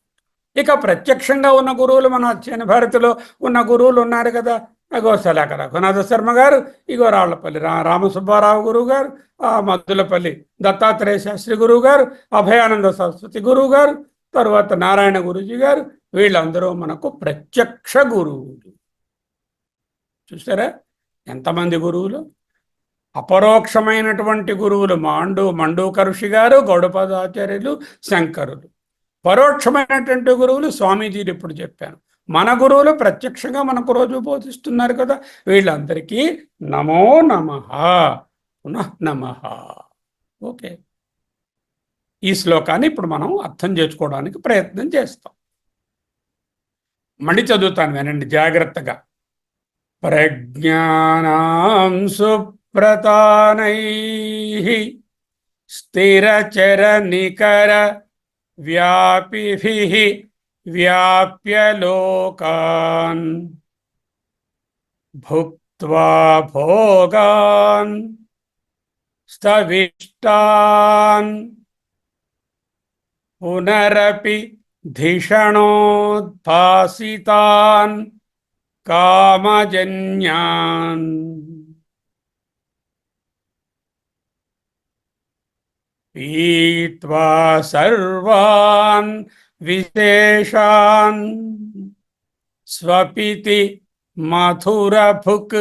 A: ఇక ప్రత్యక్షంగా ఉన్న గురువులు మన అచ్చైన భారతిలో ఉన్న గురువులు ఉన్నారు కదా. అగో సలాక రఘునాథ శర్మ గారు, ఇగో రాళ్లపల్లి రామసుబ్బారావు గురువు గారు, మద్దులపల్లి దత్తాత్రేయ శాస్త్రి గురువు గారు, అభయానంద సరస్వతి గురువు గారు, తరువాత నారాయణ గురూజీ గారు. వీళ్ళందరూ మనకు ప్రత్యక్ష గురువులు. చూసారా ఎంతమంది గురువులు? అపరోక్షమైనటువంటి గురువులు మండూక ఋషి గారు, గౌడపాదాచార్యులు, శంకరులు. పరోక్షమైనటువంటి గురువులు స్వామీజీలు ఇప్పుడు చెప్పాను. మన గురువులు ప్రత్యక్షంగా మనకు రోజు బోధిస్తున్నారు కదా. వీళ్ళందరికీ నమో నమః, పునః నమః. ఓకే, ఈ శ్లోకాన్ని ఇప్పుడు మనం అర్థం చేసుకోవడానికి ప్రయత్నం చేస్తాం. మళ్ళీ చదువుతాను, వినండి జాగ్రత్తగా. ప్రజ్ఞానాం సుప్రతానైః స్థిరచర నికర వ్యాపిభిః వ్యాప్య లోకాన్ భుక్త్వా భోగాన్ స్థవిష్టాన్ పునరపి ధిషణోద్భాసితాన్ కామజన్యాన్ పీత్వా సర్వాన్ విశేషాన్ స్వపితి మధురభుక్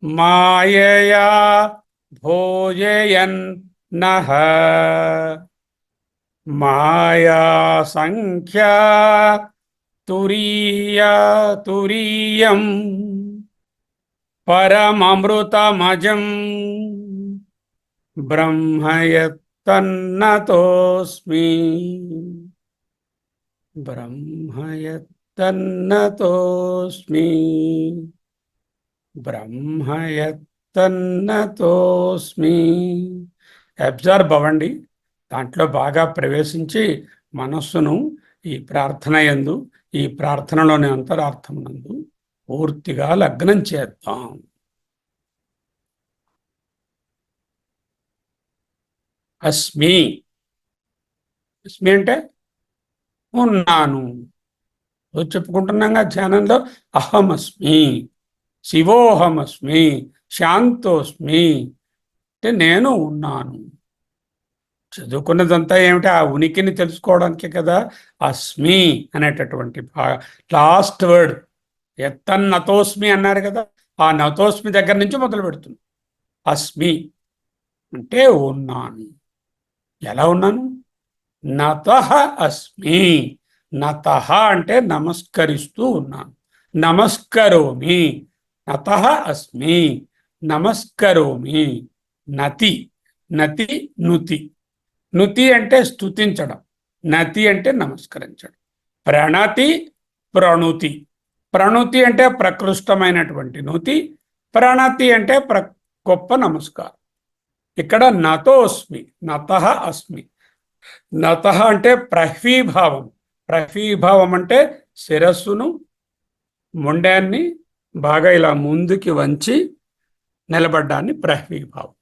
A: మాయయా భోజయన్ నః మాయా సంఖ్యా తురీయం పరమమృతమజం బ్రహ్మయత్ యత్తన్నతోస్మి బ్రహ్మ యత్తన్నతోస్మి బ్రహ్మ యత్తన్నతోస్మి. అబ్జర్వ్ అవ్వండి, దాంట్లో బాగా ప్రవేశించి మనస్సును ఈ ప్రార్థన యందు, ఈ ప్రార్థనలోని అంతరార్థమునందు పూర్తిగా లగ్నం చేద్దాం. అస్మి, అస్మి అంటే ఉన్నాను. చెప్పుకుంటున్నాగా ధ్యానంలో, అహమస్మి, శివోహమస్మి, శాంతోస్మి అంటే నేను ఉన్నాను. చదువుకున్నదంతా ఏమిటి? ఆ ఉనికిని తెలుసుకోవడానికే కదా అస్మి అనేటటువంటి లాస్ట్ వర్డ్. ఎత్తన్నతోస్మి అన్నారు కదా, ఆ నతోస్మి దగ్గర నుంచి మొదలు పెడుతుంది. అస్మి అంటే ఉన్నాను. ఎలా ఉన్నాను? నతః అస్మి. నతః అంటే నమస్కరిస్తూ ఉన్నాను. నమస్కరోమి. నతః అస్మి నమస్కరోమి. నతి, నతి నుతి. నుతి అంటే స్తుతించడం, నతి అంటే నమస్కరించడం. ప్రణతి, ప్రణుతి. ప్రణుతి అంటే ప్రకృష్టమైనటువంటి నుతి, ప్రణతి అంటే గొప్ప నమస్కారం. ఇక్కడ నతోస్మి, నతః అస్మి. నతః అంటే ప్రహ్వీభావం. ప్రహ్వీభావం అంటే శిరస్సును, మొండాన్ని బాగా ఇలా ముందుకి వంచి నిలబడ్డాన్ని ప్రహ్వీభావం.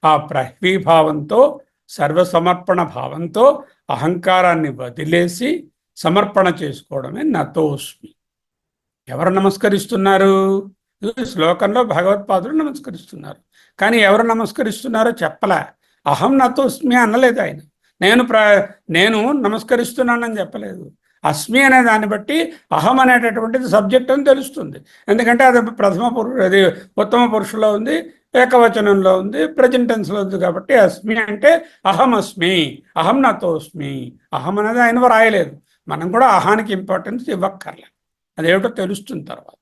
A: ఆ ప్రహ్వీభావంతో, సర్వసమర్పణ భావంతో అహంకారాన్ని వదిలేసి సమర్పణ చేసుకోవడమే నతోస్మి. ఎవరు నమస్కరిస్తున్నారు? శ్లోకంలో భగవత్పాదులు నమస్కరిస్తున్నారు. కానీ ఎవరు నమస్కరిస్తున్నారో చెప్పలే. అహం నతోస్మి అనలేదు ఆయన. నేను నమస్కరిస్తున్నానని చెప్పలేదు. అస్మి అనే దాన్ని బట్టి అహం అనేటటువంటిది సబ్జెక్ట్ అని తెలుస్తుంది. ఎందుకంటే అది అది ఉత్తమ పురుషులో ఉంది, ఏకవచనంలో ఉంది, ప్రజెంట్ టెన్స్లో ఉంది. కాబట్టి అస్మి అంటే అహం అస్మి, అహం నతోస్మి. అహం అనేది ఆయన రాయలేదు. మనం కూడా అహానికి ఇంపార్టెన్స్ ఇవ్వక్కర్లే. అదేమిటో తెలుస్తుంది తర్వాత.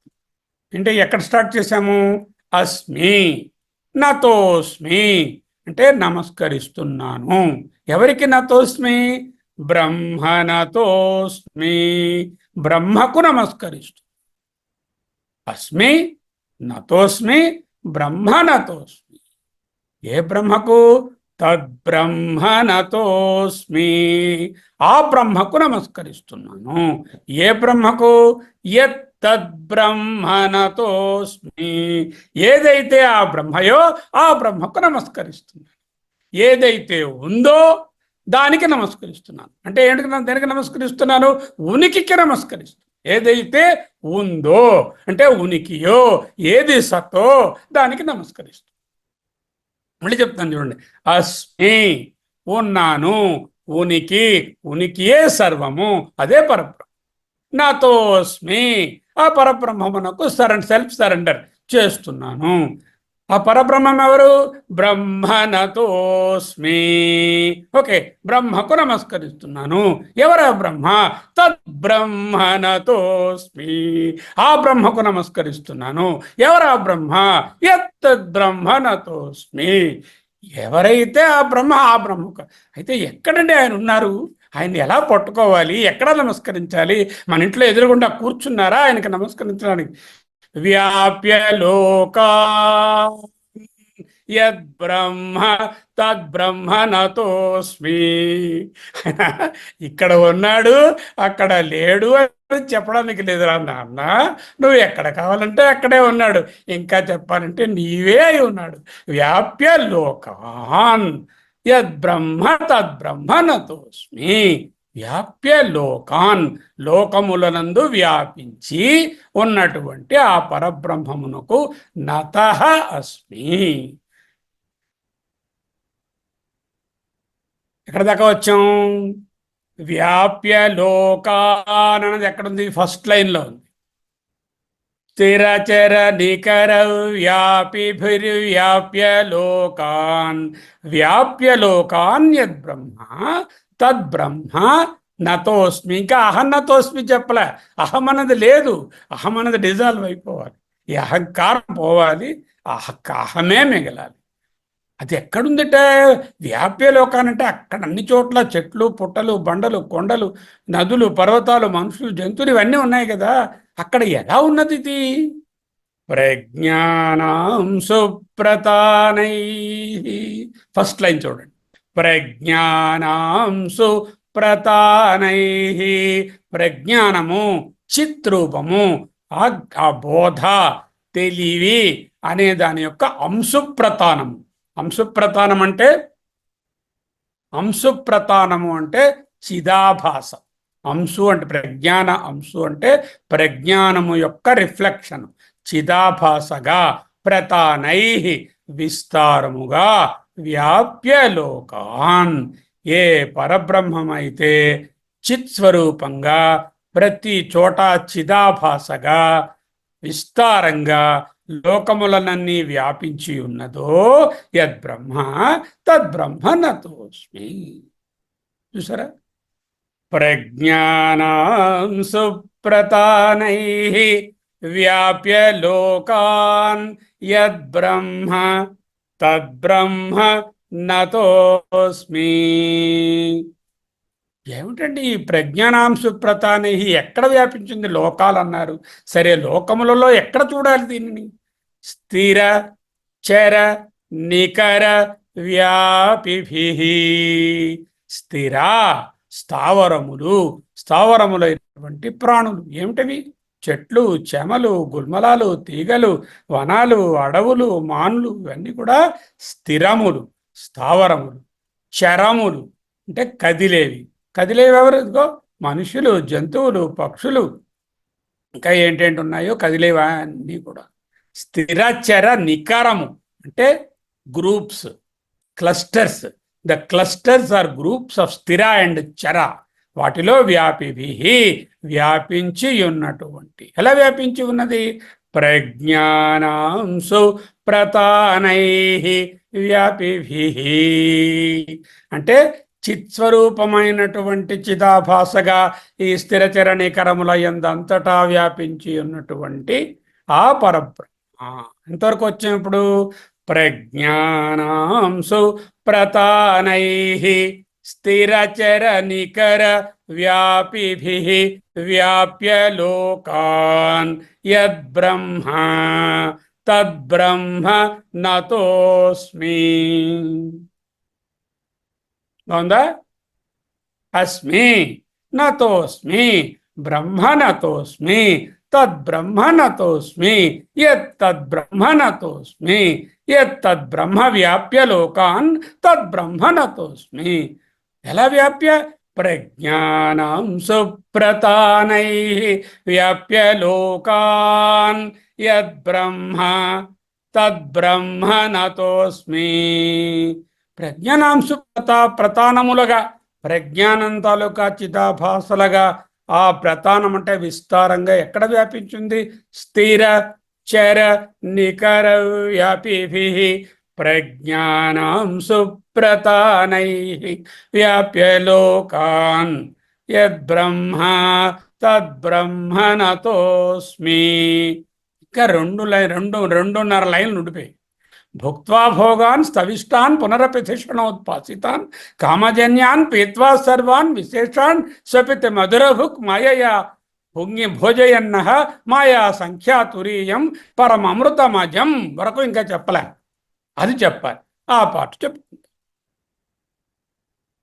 A: అంటే ఎక్కడ స్టార్ట్ చేశాము? అస్మి నతోస్మి అంటే నమస్కరిస్తున్నాను. ఎవరికి నతోస్మి? బ్రహ్మ నతోస్మి. బ్రహ్మకు నమస్కరిస్తూ. అస్మి నతోస్మి బ్రహ్మ నతోస్మి. ఏ బ్రహ్మకు? తద్బ్రహ్మ నతోస్మి. ఆ బ్రహ్మకు నమస్కరిస్తున్నాను. ఏ బ్రహ్మకు? యత్ తద్బ్రహ్మ నతోస్మి. ఏదైతే ఆ బ్రహ్మయో ఆ బ్రహ్మకు నమస్కరిస్తున్నాను. ఏదైతే ఉందో దానికి నమస్కరిస్తున్నాను. అంటే ఏంటి? దేనికి నమస్కరిస్తున్నాను? ఉనికికి నమస్కరిస్తున్నాను. ఏదైతే ఉందో అంటే ఉనికియో, ఏది సతో దానికి నమస్కరిస్తున్నాను. మళ్ళీ చెప్తాను చూడండి. అస్మి ఉన్నాను, ఉనికి, ఉనికియే సర్వము, అదే పరబ్రహ్మ. నాతోస్మి ఆ పరబ్రహ్మమునకు సెల్ఫ్ సరెండర్ చేస్తున్నాను. ఆ పరబ్రహ్మం ఎవరు? బ్రహ్మ నతోస్మి. ఓకే, బ్రహ్మకు నమస్కరిస్తున్నాను. ఎవరా బ్రహ్మ? తద్బ్రహ్మ నతోస్మి. ఆ బ్రహ్మకు నమస్కరిస్తున్నాను. ఎవరా బ్రహ్మ? యత్తద్బ్రహ్మ నతోస్మి. ఎవరైతే ఆ బ్రహ్మ, ఆ బ్రహ్మకు. అయితే ఎక్కడండి ఆయన ఉన్నారు? ఆయన్ని ఎలా పట్టుకోవాలి? ఎక్కడ నమస్కరించాలి? మన ఇంట్లో ఎదురుగుండా కూర్చున్నారా ఆయనకి నమస్కరించడానికి? వ్యాప్య లోకా యద్బ్రహ్మ తద్బ్రహ్మ నతోస్మి. ఇక్కడ ఉన్నాడు, అక్కడ లేడు అని చెప్పడానికి లేదురా నాన్న. నువ్వు ఎక్కడ కావాలంటే అక్కడే ఉన్నాడు. ఇంకా చెప్పాలంటే నీవే అయి ఉన్నాడు. వ్యాప్య లోకాన్ యద్బ్రహ్మ తద్బ్రహ్మ నతోస్మి. వ్యాప్య లోకాన్, లోకములనందు వ్యాపించి ఉన్నటువంటి ఆ పరబ్రహ్మమునకు నతః అస్మి. ఎక్కడ దాకా వచ్చాం? వ్యాప్య లోకాన్ అన్నది ఎక్కడుంది? ఫస్ట్ లైన్లో ఉంది. స్థిరచర నికర వ్యాపిభిర్వ్యాప్య లోకాన్. వ్యాప్య లోకాన్ యద్బ్రహ్మ తద్బ్రహ్మ నతోస్మి. ఇంకా అహం నతోస్మి చెప్పలే. అహం అన్నది లేదు. అహం అన్నది డిజాల్వ్ అయిపోవాలి. ఈ అహంకారం పోవాలి, అహమే మిగలాలి. అది ఎక్కడుందట? వ్యాప్య లోకానంటే అక్కడ అన్ని చోట్ల చెట్లు, పుట్టలు, బండలు, కొండలు, నదులు, పర్వతాలు, మనుషులు, జంతువులు ఇవన్నీ ఉన్నాయి కదా. అక్కడ ఎలా ఉన్నది ఇది? ప్రజ్ఞానాం సుప్రతానై. ఫస్ట్ లైన్ చూడండి. ప్రజ్ఞానాం సుప్రతానై. ప్రజ్ఞానము, చిత్రూపము, ఆ బోధ, తెలివి అనే దాని యొక్క అంశుప్రతానము. అంశుప్రతానము అంటే చిదాభాస. అంశు అంటే ప్రజ్ఞాన, అంశు అంటే ప్రజ్ఞానము యొక్క రిఫ్లెక్షన్. చిదాభాసగా, ప్రతానై విస్తారముగా, వ్యాప్య లోకాన్ ఏ పరబ్రహ్మమైతే చిత్ స్వరూపంగా ప్రతి చోట చిదాభాసగా విస్తారంగా లోకములనన్నీ వ్యాపించి ఉన్నదో యద్బ్రహ్మ తద్బ్రహ్మ నతోస్మి. చూసారా? ప్రజ్ఞానాం సుప్రతానై వ్యాప్య లోకాన్ యద్బ్రహ్మ తద్బ్రహ్మ నతోస్మి. ఏమిటండి ఈ ప్రజ్ఞానాం సుప్రతానై ఎక్కడ వ్యాపించింది? లోకాలు అన్నారు. సరే, లోకములలో ఎక్కడ చూడాలి దీనిని? స్థిర చర నికర వ్యాపిభిః. స్థిర స్థావరములు, స్థావరములైనటువంటి ప్రాణులు. ఏమిటవి? చెట్లు, చెమలు, గుల్మలాలు, తీగలు, వనాలు, అడవులు, మానులు ఇవన్నీ కూడా స్థిరములు, స్థావరములు. చరములు అంటే కదిలేవి. కదిలేవి ఎవరు? ఇదిగో మనుషులు, జంతువులు, పక్షులు, ఇంకా ఏంటేంటి ఉన్నాయో కదిలేవా అన్నీ కూడా. స్థిరచర నికరము అంటే groups, clusters. The clusters are groups of స్థిర అండ్ చర. వాటిలో వ్యాపిభిః వ్యాపించి ఉన్నటువంటి. ఎలా వ్యాపించి ఉన్నది? ప్రజ్ఞానాం సుప్రతానై వ్యాపిభిః అంటే చిత్స్వరూపమైనటువంటి చిదాభాసగా ఈ స్థిరచర నికరముల యందంతటా వ్యాపించి ఉన్నటువంటి ఆ పరబ్రహ్మ. ఎంతవరకు వచ్చినప్పుడు? ప్రజ్ఞానాం సుప్రతానై స్థిరచర నికర వ్యాపిభిః వ్యాప్య లోకాన్ యద్బ్రహ్మ తద్బ్రహ్మ నతోస్మి. బాగుందా? అస్మి నతోస్మి బ్రహ్మ నతోస్మి తద్బ్రహ్మ నతోస్మి యత్తద్బ్రహ్మ నతోస్మి యత్తద్బ్రహ్మ వ్యాప్య లోకాన్ తద్బ్రహ్మ నతోస్మి. ఎలా వ్యాప్య? ప్రజ్ఞానాం సుప్రతానై వ్యాప్య లోకాన్ యద్బ్రహ్మ తద్బ్రహ్మ నతోస్మి. ప్రజ్ఞానాం ప్రతానములుగా, ప్రజ్ఞానం తాలూకా చిదాభాసలుగా ఆ ప్రతానం అంటే విస్తారంగా ఎక్కడ వ్యాపించింది? స్థిర చర నికర వ్యాపిభిః ప్రజ్ఞానాం సుప్రతానై వ్యాప్య లోకాన్ యద్బ్రహ్మ తద్బ్రహ్మ నతోస్మి. ఇంకా రెండున్నర లైన్లు ఉండిపోయి. భుక్త్వా భోగాన్ స్థవిష్టాన్ పునరపిధిషణోత్పాసితాన్ కామజన్యాన్ పీత్వా సర్వాన్ విశేషాన్ స్వపితి మధురభుక్ మాయయా భోజయన్నః మాయా సంఖ్యాతురీయం పరమమృతమజం వరకు ఇంకా చెప్పలే. అది చెప్పాలి. ఆ పాట చెప్పుకుంటాం.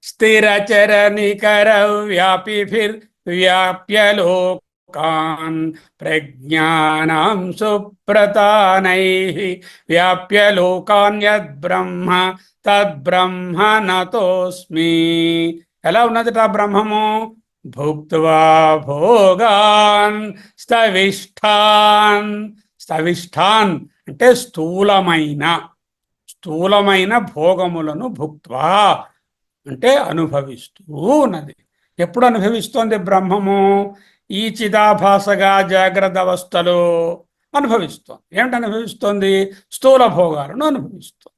A: స్థిరచర నికర వ్యాపిభిర్వ్యాప్య లోకాన్ ప్రజ్ఞానాం సుప్రతానై వ్యాప్య లోకాన్ యద్బ్రహ్మ తద్బ్రహ్మ నతోస్మి. ఎలా ఉన్నదిట బ్రహ్మము? భుక్త్వా భోగాన్ స్థవిష్టాన్. స్థవిష్టాన్ అంటే స్థూలమైన భోగములను భుక్త్వా అంటే అనుభవిస్తూ ఉన్నది. ఎప్పుడు అనుభవిస్తోంది బ్రహ్మము? ఈ చిదాభాసగా జాగ్రత్త అవస్థలో అనుభవిస్తోంది. ఏమిటి అనుభవిస్తోంది? స్థూల భోగాలను అనుభవిస్తోంది.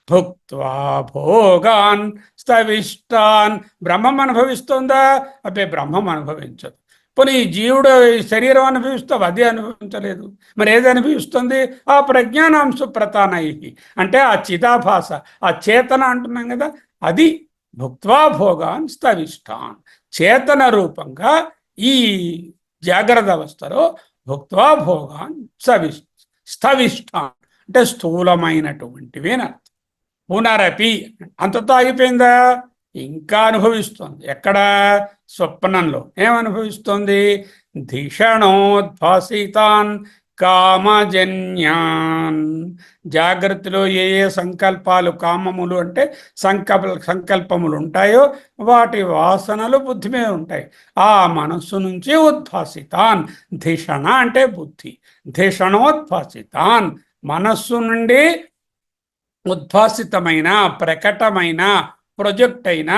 A: భుక్త్వా భోగాన్ స్థవిష్టాన్. బ్రహ్మం అనుభవిస్తోందా? అబ్బే, బ్రహ్మం అనుభవించదు. పోనీ ఈ జీవుడు శరీరం అనుభవిస్తావు, అది అనుభవించలేదు. మరి ఏది అనుభవిస్తుంది? ఆ ప్రజ్ఞానాంశ ప్రతానై, అంటే ఆ చిదాభాస, ఆ చేతన అంటున్నాం కదా, అది భుక్త్వా భోగాన్ స్థవిష్టాన్, చేతన రూపంగా ఈ జాగ్రత్త అవస్థలో భుక్త్వా భోగాన్ స్థవిష్టాన్ అంటే స్థూలమైనటువంటివి అని అర్థం. పునరపి అంతతో ఆగిపోయిందా? ఇంకా అనుభవిస్తుంది. ఎక్కడ? స్వప్నంలో ఏమనుభవిస్తుంది? ధిషణోద్భాసితాన్ కామజన్యాన్. జాగ్రత్తలో ఏ ఏ సంకల్పాలు, కామములు అంటే సంకల్పములు ఉంటాయో వాటి వాసనలు బుద్ధి మీద ఉంటాయి. ఆ మనస్సు నుంచి ఉద్భాసితాన్, ధిషణ అంటే బుద్ధి, ధిషణోద్భాసితాన్ మనస్సు నుండి ఉద్భాసితమైన, ప్రకటమైన, ప్రొజెక్ట్ అయిన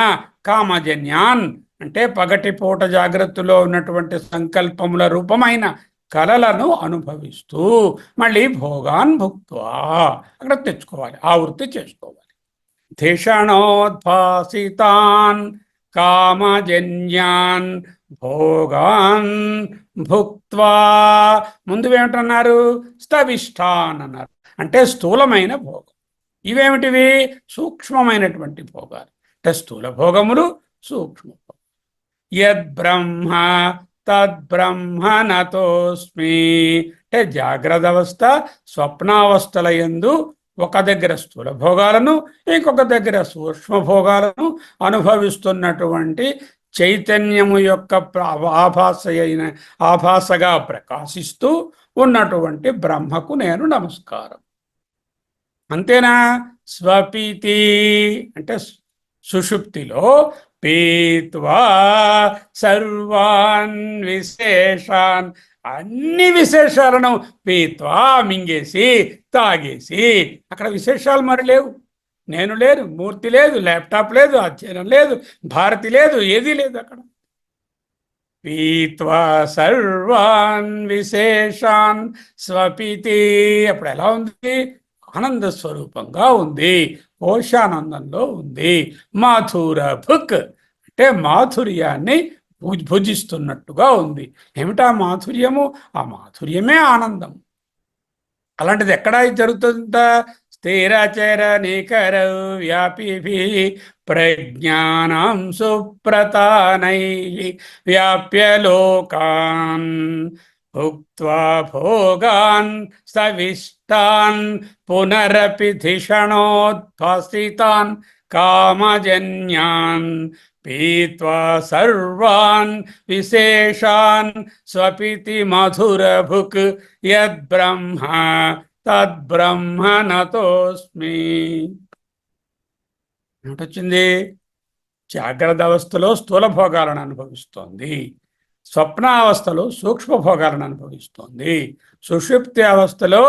A: కామజన్యాన్ అంటే పగటిపూట జాగ్రత్తలో ఉన్నటువంటి సంకల్పముల రూపమైన కలలను అనుభవిస్తూ మళ్ళీ భోగాన్ భుక్త్వా అక్కడ తెచ్చుకోవాలి, ఆవృత్తి చేసుకోవాలి. ధిషణోద్భాసితాన్ కామజన్యాన్ భోగాన్ భుక్త్వా. ముందు ఏమిటన్నారు? స్థవిష్టాన్ అన్నారు, అంటే స్థూలమైన భోగం. ఇవేమిటివి? సూక్ష్మమైనటువంటి భోగాలు. అంటే స్థూల భోగములు, సూక్ష్మ భోగం. యద్బ్రహ్మ తద్బ్రహ్మ నతోస్మి అంటే జాగ్రత్త అవస్థ, స్వప్నావస్థల యందు ఒక దగ్గర స్థూల భోగాలను, ఇంకొక దగ్గర సూక్ష్మ భోగాలను అనుభవిస్తున్నటువంటి చైతన్యము యొక్క ఆభాసగా ప్రకాశిస్తూ ఉన్నటువంటి బ్రహ్మకు నేను నమస్కారం. అంతేనా? స్వపీతి అంటే సుషుప్తిలో పీత్వా సర్వాన్ విశేషాన్ అన్ని విశేషాలను పీత్వా మింగేసి, తాగేసి. అక్కడ విశేషాలు మరి లేవు. నేను లేదు, మూర్తి లేదు, ల్యాప్టాప్ లేదు, అధ్యయనం లేదు, భారతి లేదు, ఏదీ లేదు అక్కడ. పీత్వా సర్వాన్ విశేషాన్ స్వపీతి. అప్పుడు ఎలా ఉంది? ఆనంద స్వరూపంగా ఉంది, పోషానందంలో ఉంది. మాధుర భుక్ అంటే మాధుర్యాన్ని భుజిస్తున్నట్టుగా ఉంది. ఏమిటా మాధుర్యము? ఆ మాధుర్యమే ఆనందం. అలాంటిది ఎక్కడ జరుగుతుందా? స్థిరచర నికర వ్యాపిభి ప్రజ్ఞానం సుప్రతానై వ్యాప్య లోకాన్ భుక్త్వా భోగాన్ సవిష్టాన్ పునరపి ధిషణోద్భాసితాన్ కామజన్యాన్ పీత్వా సర్వాన్ విశేషాన్ స్వపితి మధురభుక్ యద్బ్రహ్మ తద్బ్రహ్మ నతోస్మి. ఏమిటొచ్చింది? జాగ్రత్త అవస్థలో స్థూల భోగాలను అనుభవిస్తోంది, స్వప్నావస్థలో సూక్ష్మ భోగాలను అనుభవిస్తోంది, సుషుప్తి అవస్థలో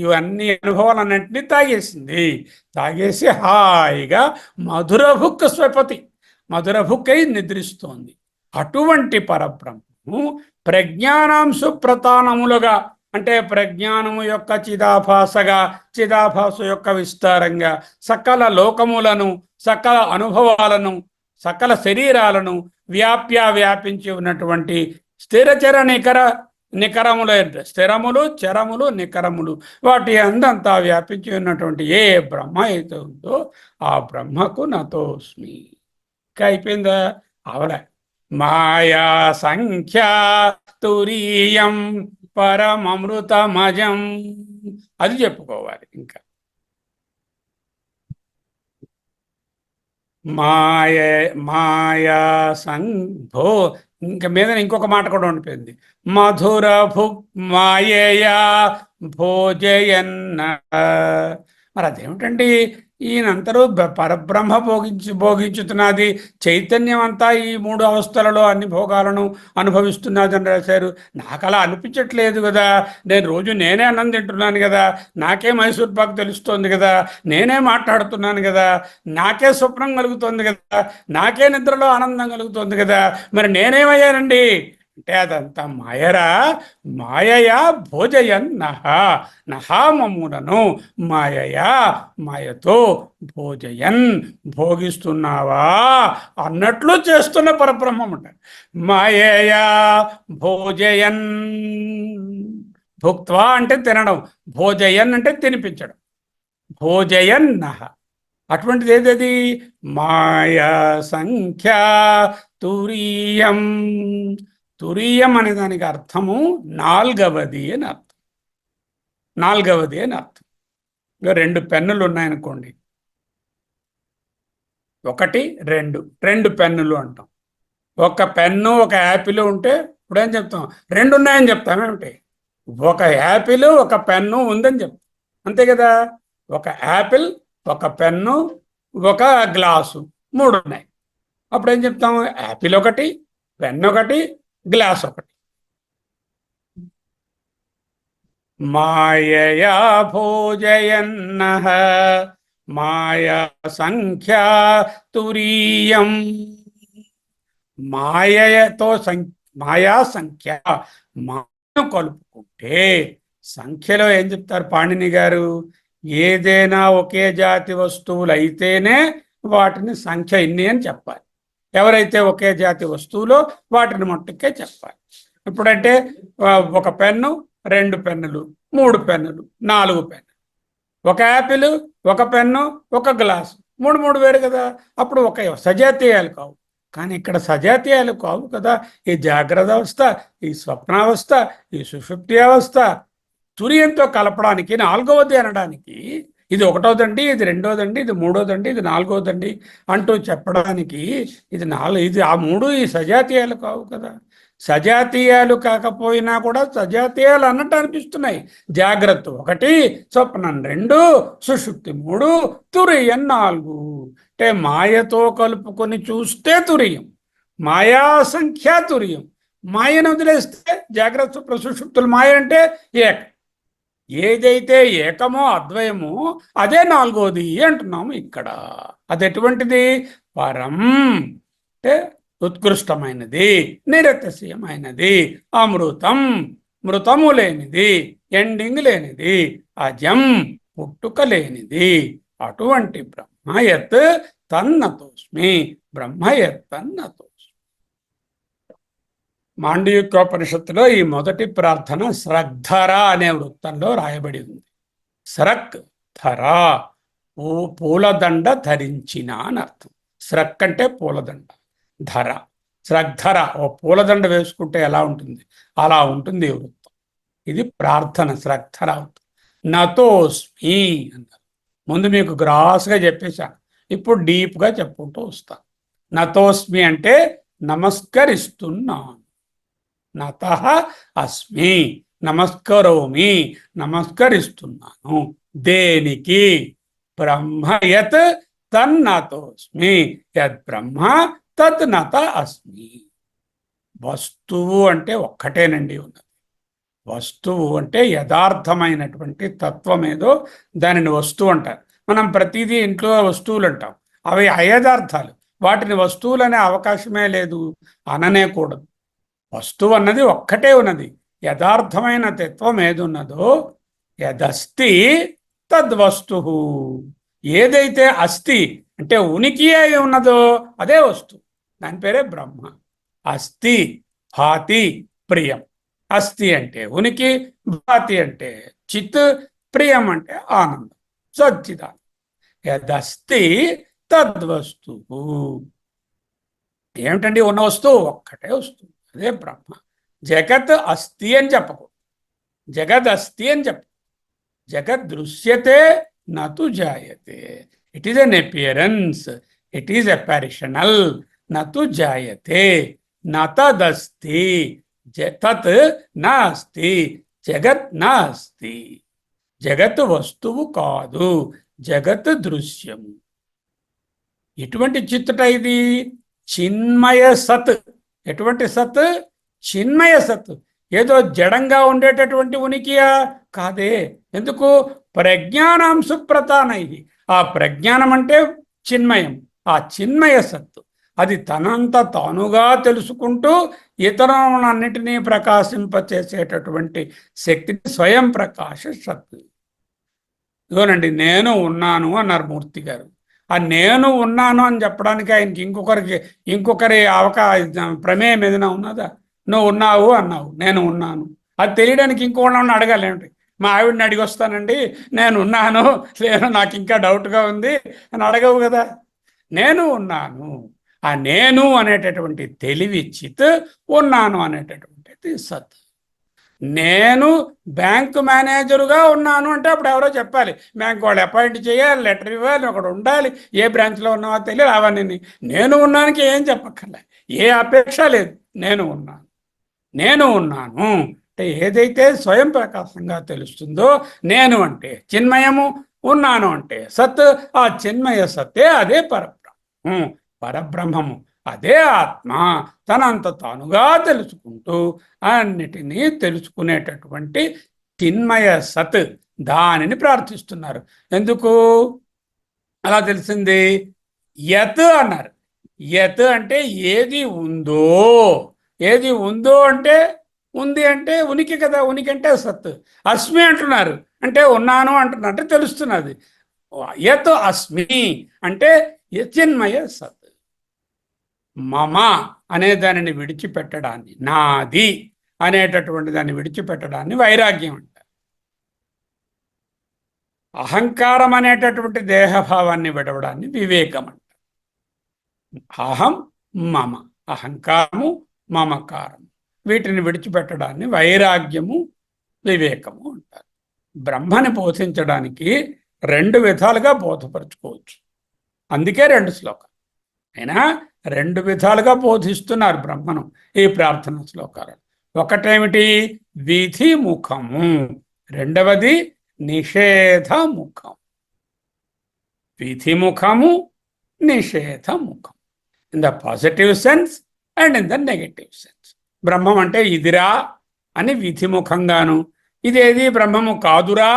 A: ఇవన్నీ అనుభవాలన్నింటినీ తాగేసింది. తాగేసి హాయిగా మధురభుక్ స్వపతి, మధురభుక్కై నిద్రిస్తోంది. అటువంటి పరబ్రహ్మము ప్రజ్ఞానాంశు ప్రతానములుగా అంటే ప్రజ్ఞానము యొక్క చిదాభాసగా, చిదాభాస యొక్క విస్తారంగా సకల లోకములను, సకల అనుభవాలను, సకల శరీరాలను వ్యాపించి ఉన్నటువంటి స్థిరచర నికరముల స్థిరములు, చరములు, నికరములు వాటి అందంతా వ్యాపించి ఉన్నటువంటి ఏ బ్రహ్మ అయితే ఉందో ఆ బ్రహ్మకు నతోస్మి. ఇంకా అయిపోయిందా? అవలే. మాయా సంఖ్యా తురీయం పరమమృతమజం అది చెప్పుకోవాలి. ఇంకా మాయా సంభో ఇంకా మీద ఇంకొక మాట కూడా ఉండిపోయింది. మధుర భుక్ మాయయా భోజయన్న. మరి అదేమిటండి? ఈయనంతరూ పరబ్రహ్మ భోగించుతున్నది, చైతన్యం అంతా ఈ మూడు అవస్థలలో అన్ని భోగాలను అనుభవిస్తున్నదని రాశారు. నాకు అలా అనిపించట్లేదు కదా. నేను రోజు నేనే అన్నం తింటున్నాను కదా, నాకే మైసూర్ పాక్ తెలుస్తోంది కదా, నేనే మాట్లాడుతున్నాను కదా, నాకే స్వప్నం కలుగుతోంది కదా, నాకే నిద్రలో ఆనందం కలుగుతోంది కదా, మరి నేనేమయ్యానండి అంటే అదంతా మాయరా. మాయయా భోజయన్ నహామములను మాయయా, మాయతో భోజయన్ భోగిస్తున్నావా అన్నట్లు చేస్తున్న పరబ్రహ్మం అంట. మాయయా భోజయన్, భుక్త్వా అంటే తినడం, భోజయన్ అంటే తినిపించడం, భోజయన్ అటువంటిది ఏదది? మాయా సంఖ్య తురీయం. తురీయం అనే దానికి అర్థము నాల్గవది అని అర్థం. నాల్గవది అని అర్థం. ఇంకా 2 పెన్నులు ఉన్నాయనుకోండి, 1 2, 2 పెన్నులు అంటాం. ఒక పెన్ను ఒక యాపిల్ ఉంటే ఇప్పుడేం చెప్తాం? 2 ఉన్నాయని చెప్తామేమిటి? ఒక యాపిల్ ఒక పెన్ను ఉందని చెప్తాం, అంతే కదా. ఒక యాపిల్, ఒక పెన్ను, ఒక గ్లాసు, 3 ఉన్నాయి. అప్పుడు ఏం చెప్తాము? యాపిల్ ఒకటి, పెన్ను ఒకటి, గ్లాస్ ఒకటి. మాయయా భోజయన్నః మాయా సంఖ్యా తురీయం. మాయతో మాయా సంఖ్య, మాయను కలుపుకుంటే సంఖ్యలో ఏం చెప్తారు పాణిని గారు? ఏదైనా ఒకే జాతి వస్తువులు అయితేనే వాటిని సంఖ్య ఇన్ని అని చెప్పాలి. ఎవరైతే ఒకే జాతి వస్తువులో వాటిని మట్టుకే చెప్పాలి. ఇప్పుడంటే ఒక పెన్ను, 2 పెన్నులు, 3 పెన్నులు, 4 పెన్నులు, ఒక యాపిల్, ఒక పెన్ను, ఒక గ్లాసు, 3 3 వేరు కదా. అప్పుడు ఒక సజాతీయాలు కావు. కానీ ఇక్కడ సజాతీయాలు కావు కదా. ఈ జాగ్రత్త అవస్థ, ఈ స్వప్నావస్థ, ఈ సుషుప్తి అవస్థ తుర్యంతో కలపడానికి, 4వది అనడానికి, ఇది 1వదండి, ఇది 2వదండి, ఇది 3వదండి, ఇది 4వదండి అంటూ చెప్పడానికి ఇది ఆ 3 ఈ సజాతీయాలు కావు కదా. సజాతీయాలు కాకపోయినా కూడా సజాతీయాలు అన్నట్టు అనిపిస్తున్నాయి. జాగ్రత్త 1, స్వప్నం 2, సుషుప్తి 3, తురియం 4. అంటే మాయతో కలుపుకొని చూస్తే తురియం, మాయా సంఖ్య తురియం. మాయను వదిలేస్తే జాగ్రత్త స్వప్న సుషుప్తులు మాయ అంటే ఏక. ఏదైతే ఏకమో అద్వయమో అదే 4వది అంటున్నాము ఇక్కడ. అది ఎటువంటిది? పరం అంటే ఉత్కృష్టమైనది, నిరతిశయమైనది, అమృతం, మృతము లేనిది, ఎండింగ్ లేనిది, అజం పుట్టుక లేనిది. అటువంటి బ్రహ్మయత్ తన్నతోస్మి, బ్రహ్మయత్ తన్నతోస్మి. మాండూక్యోపనిషత్తులో ఈ మొదటి ప్రార్థన స్రగ్ధర అనే వృత్తంలో రాయబడి ఉంది. స్రక్ ధర, పూలదండ ధరించిన అని అర్థం. స్రక్ అంటే పూలదండ, ధర స్రగ్ధర, ఓ పూలదండ వేసుకుంటే ఎలా ఉంటుంది అలా ఉంటుంది ఈ వృత్తం. ఇది ప్రార్థన స్రగ్ధర వృత్తం. నతోస్మి అన్నారు. ముందు మీకు గ్రాస్గా చెప్పేశాను, ఇప్పుడు డీప్గా చెప్పుకుంటూ వస్తాను. నతోస్మి అంటే నమస్కరిస్తున్నాను. నతః అస్మి, నమస్కరోమి, నమస్కరిస్తున్నాను. దేనికి? బ్రహ్మయత్ తన్నతోస్మి, యద్ బ్రహ్మ తత్ నత అస్మి. వస్తువు అంటే ఒక్కటేనండి ఉన్నది. వస్తువు అంటే యథార్థమైనటువంటి తత్వం ఏదో దానిని వస్తువు అంటారు. మనం ప్రతిదీ ఇంట్లో వస్తువులు అంటాం, అవి అయథార్థాలు. వాటిని వస్తువులు అనే అవకాశమే లేదు, అననేకూడదు. వస్తువు అన్నది ఒక్కటే ఉన్నది. యథార్థమైన తత్వం ఏదున్నదో యదస్తి తద్వస్తు. ఏదైతే అస్థి అంటే ఉనికి అయి ఉన్నదో అదే వస్తువు, దాని పేరే బ్రహ్మ. అస్థి భాతి ప్రియం. అస్థి అంటే ఉనికి, భాతి అంటే చిత్, ప్రియం అంటే ఆనందం, సచ్చిదానందం. యదస్తి తద్వస్తు. ఏమిటండి ఉన్న వస్తువు? ఒక్కటే వస్తువు, అదే బ్రహ్మ. జగత్ అస్థి అని చెప్పకు, జగద్ అస్థి అని చెప్పు. జగత్ దృశ్యతే నతు జాయతే. It is an appearance, it is apparitional. నతు జాయతే, నతదస్తి, తత్ నాస్తి, జగత్ నాస్తి. జగత్ వస్తువు కాదు, జగత్ దృశ్యము. ఎటువంటి చిత్తుట ఇది? చిన్మయ సత్. ఎటువంటి సత్? చిన్మయ సత్. ఏదో జడంగా ఉండేటటువంటి ఉనికియా? కాదే. ఎందుకు? ప్రజ్ఞానాంశు ప్రతానై. ఆ ప్రజ్ఞానం అంటే చిన్మయం, ఆ చిన్మయ సత్తు. అది తనంత తానుగా తెలుసుకుంటూ ఇతరులన్నిటినీ ప్రకాశింపచేసేటటువంటి శక్తిని స్వయం ప్రకాశ శక్తి. ఇదిగోనండి, నేను ఉన్నాను అన్నారు మూర్తి గారు. ఆ నేను ఉన్నాను అని చెప్పడానికి ఆయనకి ఇంకొకరి ప్రమేయం ఏదైనా ఉన్నదా? నువ్వు ఉన్నావు అన్నావు, నేను ఉన్నాను. అది తెలియడానికి ఇంకోళ్ళని అడగాలేంటి? మా ఆవిడని అడిగి వస్తానండి, నేను ఉన్నాను లేను నాకు ఇంకా డౌట్గా ఉంది అని అడగవు కదా. నేను ఉన్నాను, ఆ నేను అనేటటువంటి తెలివి చిత్, ఉన్నాను అనేటటువంటిది సత్. నేను బ్యాంకు మేనేజరుగా ఉన్నాను అంటే అప్పుడు ఎవరో చెప్పాలి, బ్యాంకు వాళ్ళు అపాయింట్ చేయాలి, లెటర్ ఇవ్వాలి, ఒకడు ఉండాలి, ఏ బ్రాంచ్లో ఉన్నావో తెలియదు. అవన్నీ నేను ఉన్నానికి ఏం చెప్పక్కర్లే, ఏ అపేక్ష లేదు. నేను ఉన్నాను, నేను ఉన్నాను అంటే ఏదైతే స్వయం ప్రకాశంగా తెలుస్తుందో, నేను అంటే చిన్మయము, ఉన్నాను అంటే సత్. ఆ చిన్మయ సత్తే అదే పరబ్రహ్మము. పరబ్రహ్మము అదే ఆత్మ. తనంత తానుగా తెలుసుకుంటూ అన్నిటినీ తెలుసుకునేటటువంటి చిన్మయ సత్, దానిని ప్రార్థిస్తున్నారు. ఎందుకు అలా తెలిసింది? యత్ అన్నారు. యత్ అంటే ఏది ఉందో. ఏది ఉందో అంటే ఉంది అంటే ఉనికి కదా, ఉనికి అంటే సత్. అస్మి అంటున్నారు అంటే ఉన్నాను అంటున్నారు, అంటే తెలుస్తున్నది. యత్ అస్మి అంటే చిన్మయ సత్. మమ అనే దానిని విడిచిపెట్టడాన్ని, నాది అనేటటువంటి దాన్ని విడిచిపెట్టడాన్ని వైరాగ్యం అంటారు. అహంకారం అనేటటువంటి దేహభావాన్ని విడవడాన్ని వివేకం అంటారు. అహం మమ, అహంకారము మమకారం, వీటిని విడిచిపెట్టడాన్ని వైరాగ్యము వివేకము అంటారు. బ్రహ్మని బోధించడానికి రెండు విధాలుగా బోధపరుచుకోవచ్చు. అందుకే రెండు శ్లోకాలు అయినా రెండు విధాలుగా బోధిస్తున్నారు బ్రహ్మను ఈ ప్రార్థన శ్లోకాలు. ఒకటేమిటి? విధిముఖము, రెండవది నిషేధముఖం. విధిముఖము, నిషేధముఖం, in the positive sense and in the negative sense. బ్రహ్మం అంటే ఇదిరా అని విధిముఖంగాను, ఇదేది బ్రహ్మము కాదురా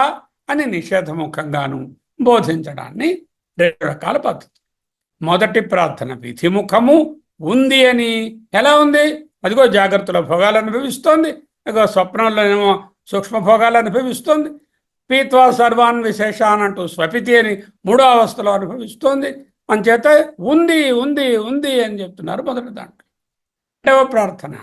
A: అని నిషేధముఖంగాను బోధించడాన్ని రెండు రకాల పద్ధతి. మొదటి ప్రార్థన విధిముఖము, ఉంది అని. ఎలా ఉంది? అదిగో జాగ్రత్తలో భోగాలు అనుభవిస్తోంది, అదిగో స్వప్నంలోనేమో సూక్ష్మ భోగాలు అనుభవిస్తోంది, పీత్వా సర్వాన్ విశేషాన్ అంటూ స్వపితి అని మూడో అవస్థలో అనుభవిస్తోంది. అంచేత ఉంది ఉంది ఉంది అని చెప్తున్నారు మొదటి దాంట్లో. రెండవ ప్రార్థన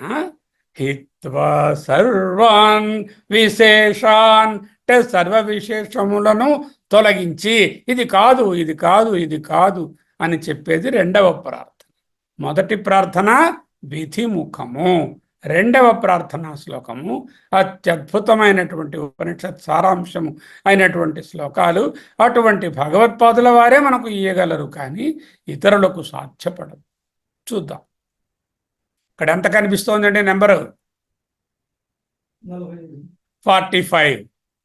A: హిత్వా సర్వాన్ విశేషాన్ అంటే సర్వ విశేషములను తొలగించి ఇది కాదు ఇది కాదు ఇది కాదు అని చెప్పేది రెండవ ప్రార్థన. మొదటి ప్రార్థన విధిముఖము, రెండవ ప్రార్థనా శ్లోకము అత్యద్భుతమైనటువంటి ఉపనిషత్ సారాంశము అయినటువంటి శ్లోకాలు. అటువంటి భగవత్పాదుల వారే మనకు ఇయ్యగలరు, కానీ ఇతరులకు సాధ్యపడదు. చూద్దాం ఇక్కడ ఎంత కనిపిస్తోందండి number 45.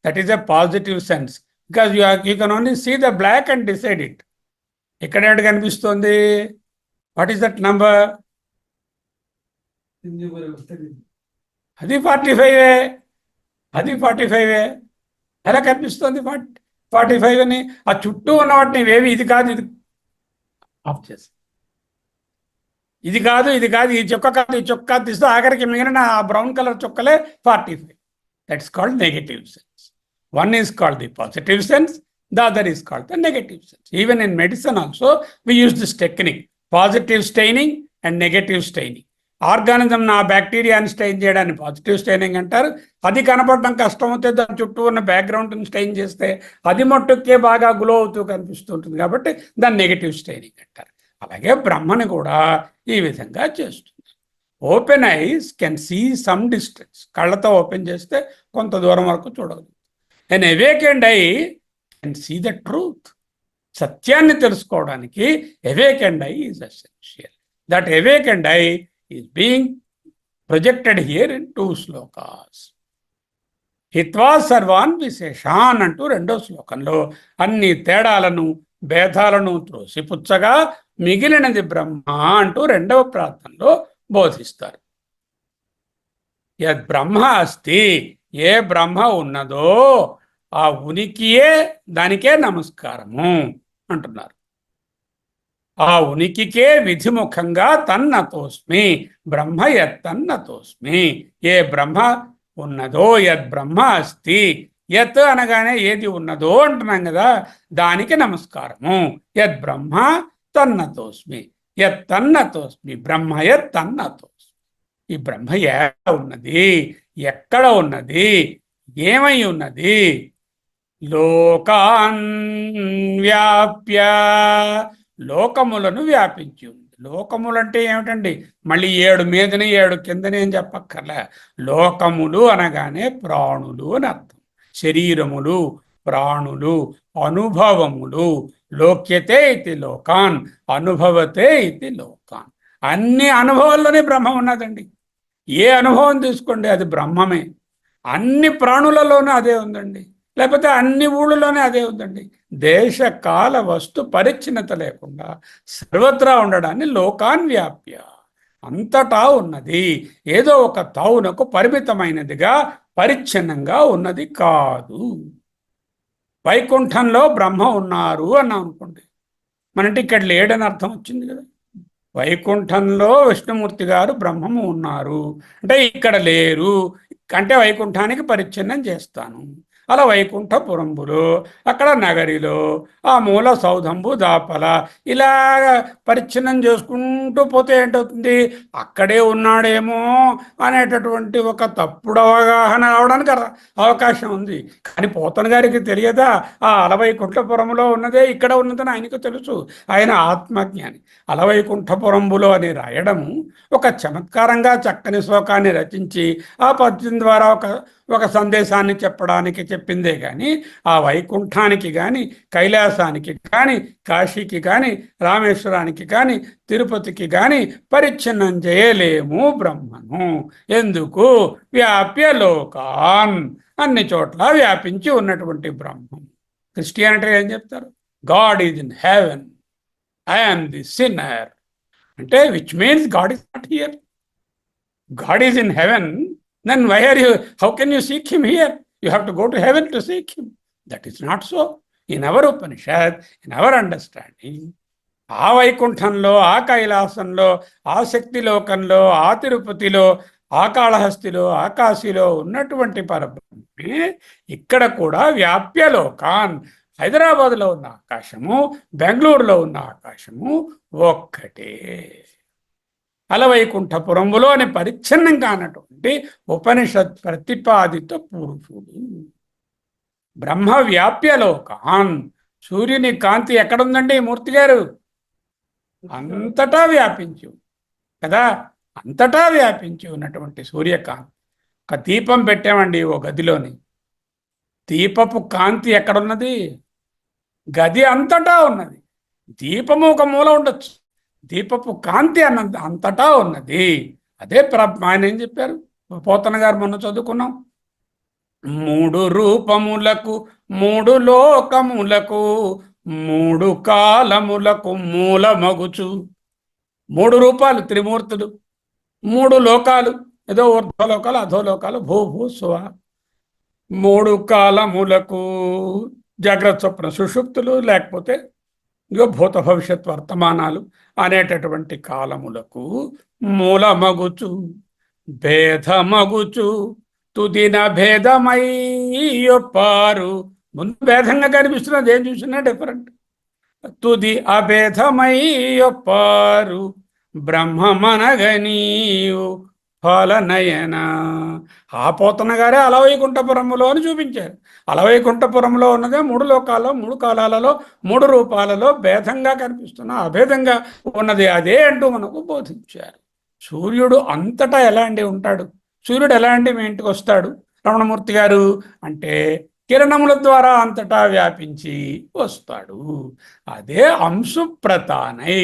A: That is a positive sense, because you can only see the black and decide it. ఇక్కడ ఏంటి కనిపిస్తుంది? What is that number? అది 45. అది 45. ఎలా కనిపిస్తుంది 45 అని? ఆ చుట్టూ ఉన్న వాటిని ఇవేవి ఇది కాదు ఇది ఆఫ్ చేసి, ఇది కాదు ఇది కాదు, ఈ చుక్క కాదు ఈ చుక్క కాదు తీస్తూ ఆఖరికి మిగిలిన ఆ బ్రౌన్ కలర్ చుక్కలే 45. That's called negative sense. One is called the positive sense, the other is called the negative sense. Even in medicine also we use this technique, positive staining and negative staining. Organism నా బ్యాక్టీరియాని strain చేయడాన్ని positive staining అంటారు. అది కనపడడం కష్టం అవుతుంది, దాని చుట్టూ ఉన్న బ్యాక్గ్రౌండ్ని స్టెయిన్ చేస్తే అది మట్టుకే బాగా గ్లో అవుతూ కనిపిస్తుంటుంది, కాబట్టి దాన్ని నెగటివ్ స్టెయినింగ్ అంటారు. అలాగే బ్రహ్మని కూడా ఈ విధంగా చేస్తుంది. Open eyes can see some distance, కళ్ళతో ఓపెన్ చేస్తే కొంత దూరం వరకు చూడగలుగుతాం. And awakened eye and see the truth. సత్యాన్ని తెలుసుకోవడానికి awakened eye is essential. That awakened eye is being projected here in 2 shlokas. హిత్వా సర్వాన్ విశేషాన్ అంటూ రెండో శ్లోకంలో అన్ని తేడాలను భేదాలను త్రోసిపుచ్చగా మిగిలినది బ్రహ్మ అంటూ రెండవ ప్రార్థనలో బోధిస్తారు. యద్ బ్రహ్మ అస్తి, ఏ బ్రహ్మ ఉన్నదో ఆ ఉనికియే, దానికే నమస్కారము అంటున్నారు. ఆ ఉనికికే విధిముఖంగా తన్నతోస్మి, బ్రహ్మ యత్తన్నతోస్మి. ఏ బ్రహ్మ ఉన్నదో, యద్ బ్రహ్మ అస్తి, యత్ అనగానే ఏది ఉన్నదో అంటున్నాం కదా, దానికి నమస్కారము. యద్ బ్రహ్మ తన్నతోస్మి, యత్ తన్నతోస్మి, బ్రహ్మ యత్ తన్నతోస్మి. ఈ బ్రహ్మ ఎలా ఉన్నది, ఎక్కడ ఉన్నది, ఏమై ఉన్నది? లోకాన్ వ్యాప్య, లోకములను వ్యాపించి ఉంది. లోకములంటే ఏమిటండి? మళ్ళీ 7 మీదని 7 కిందని ఏం చెప్పక్కర్లే. లోకములు అనగానే ప్రాణులు అని అర్థం. శరీరములు, ప్రాణులు, అనుభవములు. లోక్యతే ఇది లోకాన్, అనుభవతే ఇది లోకాన్. అన్ని అనుభవాల్లోనే బ్రహ్మం ఉన్నదండి. ఏ అనుభవం తీసుకోండి అది బ్రహ్మమే. అన్ని ప్రాణులలోనూ అదే ఉందండి, లేకపోతే అన్ని ఊళ్ళలోనే అదే ఉందండి. దేశ కాల వస్తు పరిచ్ఛిన్నత లేకుండా సర్వత్రా ఉండడాన్ని లోకాన్ వ్యాప్య, అంతటా ఉన్నది. ఏదో ఒక తావునకు పరిమితమైనదిగా పరిచ్ఛిన్నంగా ఉన్నది కాదు. వైకుంఠంలో బ్రహ్మ ఉన్నారు అన్నాం అనుకోండి, మనంటే ఇక్కడ లేడని అర్థం వచ్చింది కదా. వైకుంఠంలో విష్ణుమూర్తి గారు బ్రహ్మము ఉన్నారు అంటే ఇక్కడ లేరు, అంటే వైకుంఠానికి పరిచ్ఛిన్నం చేస్తాను. అలా వైకుంఠపురంబులో, అక్కడ నగరిలో, ఆ మూల సౌధంబు దాపల, ఇలాగ పరిచ్ఛిన్నం చేసుకుంటూ పోతే ఏంటవుతుంది? అక్కడే ఉన్నాడేమో అనేటటువంటి ఒక తప్పుడు అవగాహన రావడానికి అవకాశం ఉంది. కానీ పోతన గారికి తెలియదా? ఆ అలవైకుంఠపురంలో ఉన్నదే ఇక్కడ ఉన్నదని ఆయనకు తెలుసు. ఆయన ఆత్మజ్ఞాని. అలవైకుంఠపురంబులో అని రాయడము ఒక చమత్కారంగా చక్కని శ్లోకాన్ని రచించి ఆ పద్యం ద్వారా ఒక సందేశాన్ని చెప్పడానికి చెప్పిందే కానీ ఆ వైకుంఠానికి కానీ, కైలాసానికి కానీ, కాశీకి కానీ, రామేశ్వరానికి కానీ, తిరుపతికి కానీ పరిచ్ఛిన్నం చేయలేము బ్రహ్మను. ఎందుకు? వ్యాప్య లోకాన్, అన్ని చోట్ల వ్యాపించి ఉన్నటువంటి బ్రహ్మం. క్రిస్టియానిటీ ఏం చెప్తారు? God is in heaven, I'm the sinner. అంటే which means God is not here. God is in heaven, then how can you seek him here? You have to go to heaven to seek him. That is not so. In our Upanishad, in our understanding, ఆ వైకుంఠంలో, ఆ కైలాసంలో, ఆ శక్తిలోకంలో, ఆ తిరుపతిలో, ఆ కాళహస్తిలో, ఆ కాశీలో ఉన్నటువంటి పరబ్రహ్మే ఇక్కడ కూడా వ్యాప్యలోకాన్. హైదరాబాద్లో ఉన్న ఆకాశము, బెంగళూరులో ఉన్న ఆకాశము ఒక్కటే. అలవైకుంఠపురంబులో అని పరిచ్ఛిన్నం కానటువంటి ఉపనిషత్ ప్రతిపాదిత పురుషుడు బ్రహ్మ వ్యాప్యలోకాన్. సూర్యుని కాంతి ఎక్కడుందండి మూర్తి గారు? అంతటా వ్యాపించి కదా, అంతటా వ్యాపించి ఉన్నటువంటి సూర్యకాంతి. ఒక దీపం పెట్టామండి ఓ గదిలోని, దీపపు కాంతి ఎక్కడున్నది? గది అంతటా ఉన్నది. దీపము ఒక మూల ఉండొచ్చు, దీపపు కాంతి అంతటా ఉన్నది. అదే ఆయన ఏం చెప్పారు? పోతన గారు మొన్న చదువుకున్నాం. 3 రూపములకు 3 లోకములకు 3 కాలములకు మూలమగుచు. 3 రూపాలు త్రిమూర్తులు, 3 లోకాలు, ఏదో ఊర్ధ్వలోకాలు, అధోలోకాలు, భూ స్వ. 3 కాలములకు జాగ్రత్త స్వప్న సుషుప్తులు, లేకపోతే ఇగో భూత భవిష్యత్ వర్తమానాలు అనేటటువంటి కాలములకు మూలమగుచు, భేదమగుచు తుదిన భేదమయ్యొప్పారు. ముందు భేదంగా కనిపిస్తున్నది, ఏం చూసినా డిఫరెంట్. తుది అభేదమయ్యొప్పారు బ్రహ్మమనగనీయు ఫలనయన. ఆ పోతన గారే అలవైకుంఠపురములో అని చూపించారు. అలవైకుంఠపురంలో ఉన్నదే 3 లోకాల్లో, 3 కాలాలలో, 3 రూపాలలో భేదంగా కనిపిస్తున్న అభేదంగా ఉన్నది అదే అంటూ మనకు బోధించారు. సూర్యుడు అంతటా ఎలా అండి ఉంటాడు? సూర్యుడు ఎలా అండి మీ ఇంటికి వస్తాడు రమణమూర్తి గారు అంటే? కిరణముల ద్వారా అంతటా వ్యాపించి వస్తాడు. అదే అంశు ప్రతానై.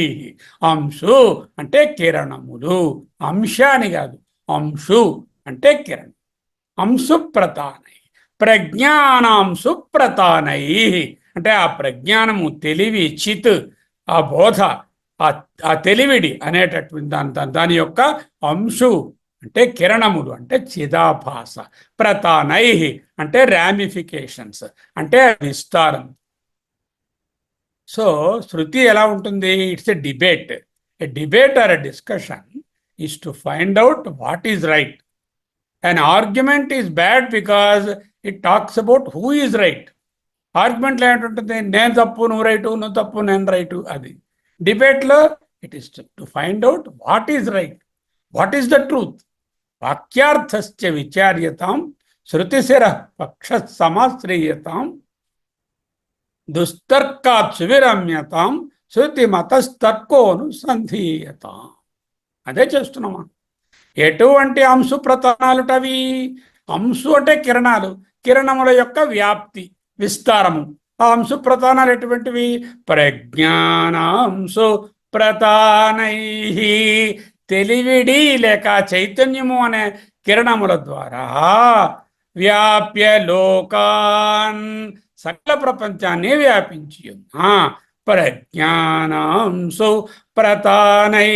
A: అంశు అంటే కిరణములు, అంశాని కాదు, అంశు అంటే కిరణం. అంశు ప్రతానై, ప్రజ్ఞానాంశు ప్రతానై అంటే ఆ ప్రజ్ఞానము, తెలివి, చిత్, ఆ బోధ, ఆ తెలివిడి అనేటటువంటి దాని యొక్క అంశు అంటే కిరణములు, అంటే చిదాభాస. ప్రతానై అంటే రామిఫికేషన్స్, అంటే విస్తారం. సో శృతి ఎలా ఉంటుంది? It's a debate. A debate or a discussion is to find out what is right. An argument is bad because it talks about who is right. ఆర్గ్యుమెంట్లో ఏంటుంటుంది? నేను తప్పు నువ్వు రైటు, నువ్వు తప్పు నేను రైటు. అది డిబేట్లో it is to find out what is right, what is the truth. వాక్యార్థశ్చ విచార్యతాం శృతిశిర పక్ష సమాశ్రయతాం దుస్తర్కాత్ సువిరమ్యతాం శృతి మతస్తర్కోనుసంధీయతాం. అదే చేస్తున్నామా? ఎటువంటి అంశు ప్రతానాలుటవి? అంశు అంటే కిరణాలు, కిరణముల యొక్క వ్యాప్తి, విస్తారము. ఆ అంశు ప్రతానాలు ఎటువంటివి? ప్రజ్ఞానాంశు ప్రతానై, తెలివిడి లేక చైతన్యము అనే కిరణముల ద్వారా వ్యాప్య లోకాన్, సకల ప్రపంచాన్ని వ్యాపించి ఉన్నా ప్రజ్ఞానాంశు ప్రతానై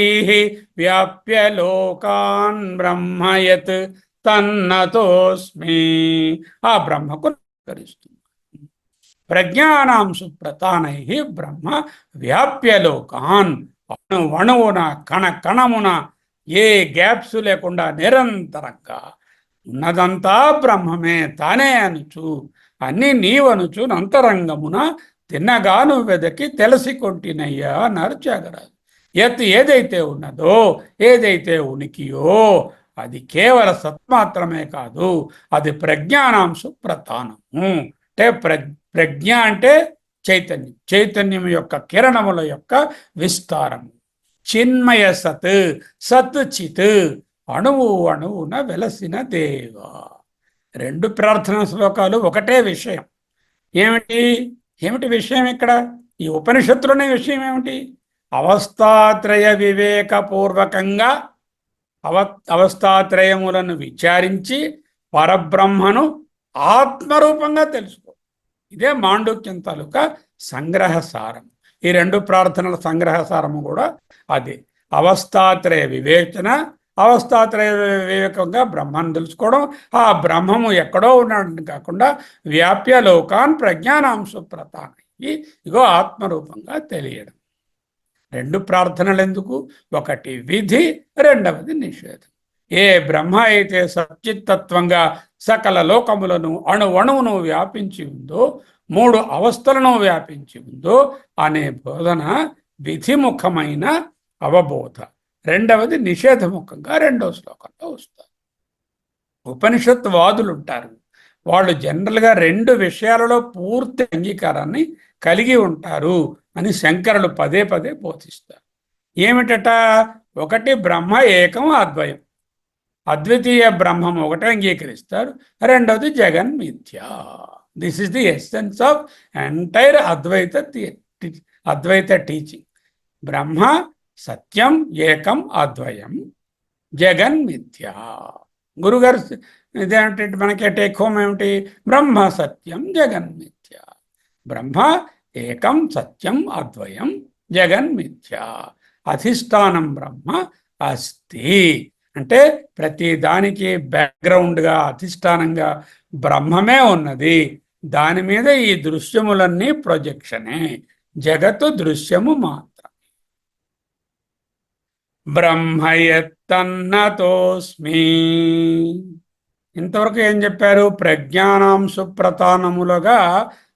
A: వ్యాప్య లోకాన్ బ్రహ్మయత్ తన్నతోస్మి. ఆ బ్రహ్మకు నమస్కరిస్తుంది. ప్రజ్ఞానాంశు ప్రతానై బ్రహ్మ వ్యాప్య లోకాన్, అణువున కణ కణమున ఏ గ్యాప్స్ లేకుండా నిరంతరంగా ఉన్నదంతా బ్రహ్మమే తానే అనుచు, అన్ని నీవనుచు అంతరంగమున తిన్నగాను వెదకి తెలిసికొంటినయ్యా అన్నారు త్యాగరాజు. ఏదైతే ఉన్నదో, ఏదైతే ఉనికియో అది కేవల సత్మాత్రమే కాదు, అది ప్రజ్ఞానాంశు ప్రధానము. అంటే ప్రజ్ఞ అంటే చైతన్యం, చైతన్యం యొక్క కిరణముల యొక్క విస్తారము. చిన్మయ సత్, సత్ చిత్, అణువు అణువున వెలసిన దేవ. రెండు ప్రార్థనా శ్లోకాలు ఒకటే విషయం. ఏమిటి విషయం ఇక్కడ? ఈ ఉపనిషత్తులోనే విషయం ఏమిటి? అవస్థాత్రయ వివేకపూర్వకంగా అవస్థాత్రయములను విచారించి పరబ్రహ్మను ఆత్మరూపంగా తెలుసుకో. ఇదే మాండుక్యం తాలూకా సంగ్రహ సారం. ఈ రెండు ప్రార్థనల సంగ్రహ సారము కూడా అదే. అవస్థాత్రయ వివేచన, అవస్థాత్రయ వివేకంగా బ్రహ్మాన్ని తెలుసుకోవడం, ఆ బ్రహ్మము ఎక్కడో ఉన్నాడని కాకుండా వ్యాప్య లోకాన్ ప్రజ్ఞానాంశ ప్రతానై, ఇగో ఆత్మరూపంగా తెలియడం. రెండు ప్రార్థనలు ఎందుకు? ఒకటి విధి, రెండవది నిషేధం. ఏ బ్రహ్మ అయితే సచ్చిత్తత్వంగా సకల లోకములను అణువణువును వ్యాపించి ఉందో, మూడు అవస్థలను వ్యాపించి ఉందో అనే బోధన విధిముఖమైన అవబోధ. రెండవది నిషేధముఖంగా రెండవ శ్లోకంలో వస్తారు. ఉపనిషత్ వాదులు ఉంటారు, వాళ్ళు జనరల్గా రెండు విషయాలలో పూర్తి అంగీకారాన్ని కలిగి ఉంటారు అని శంకరులు పదే పదే బోధిస్తారు. ఏమిటట? ఒకటి బ్రహ్మ ఏకం అద్వయం, అద్వితీయ బ్రహ్మం ఒకటే అంగీకరిస్తారు. రెండవది జగన్ మిథ్య. This is the essence of entire Advaita teaching. బ్రహ్మ సత్యం ఏకం అద్వయం, జగన్ మిథ్య. గురుగారు ఇదేంటి మనకి టేక్ హోమ్ ఏమిటి? బ్రహ్మ సత్యం జగన్ మిథ్య. బ్రహ్మ ఏకం సత్యం అద్వయం జగన్ మిథ్య. అధిష్టానం బ్రహ్మ అస్తి అంటే ప్రతి దానికి బ్యాక్గ్రౌండ్గా అధిష్టానంగా బ్రహ్మమే ఉన్నది. దాని మీద ఈ దృశ్యములన్నీ ప్రొజెక్షనే. జగత్తు దృశ్యము మాత్రం. బ్రహ్మయత్తన్నతోస్మి. ఇంతవరకు ఏం చెప్పారు? ప్రజ్ఞానాంశు ప్రధానములుగా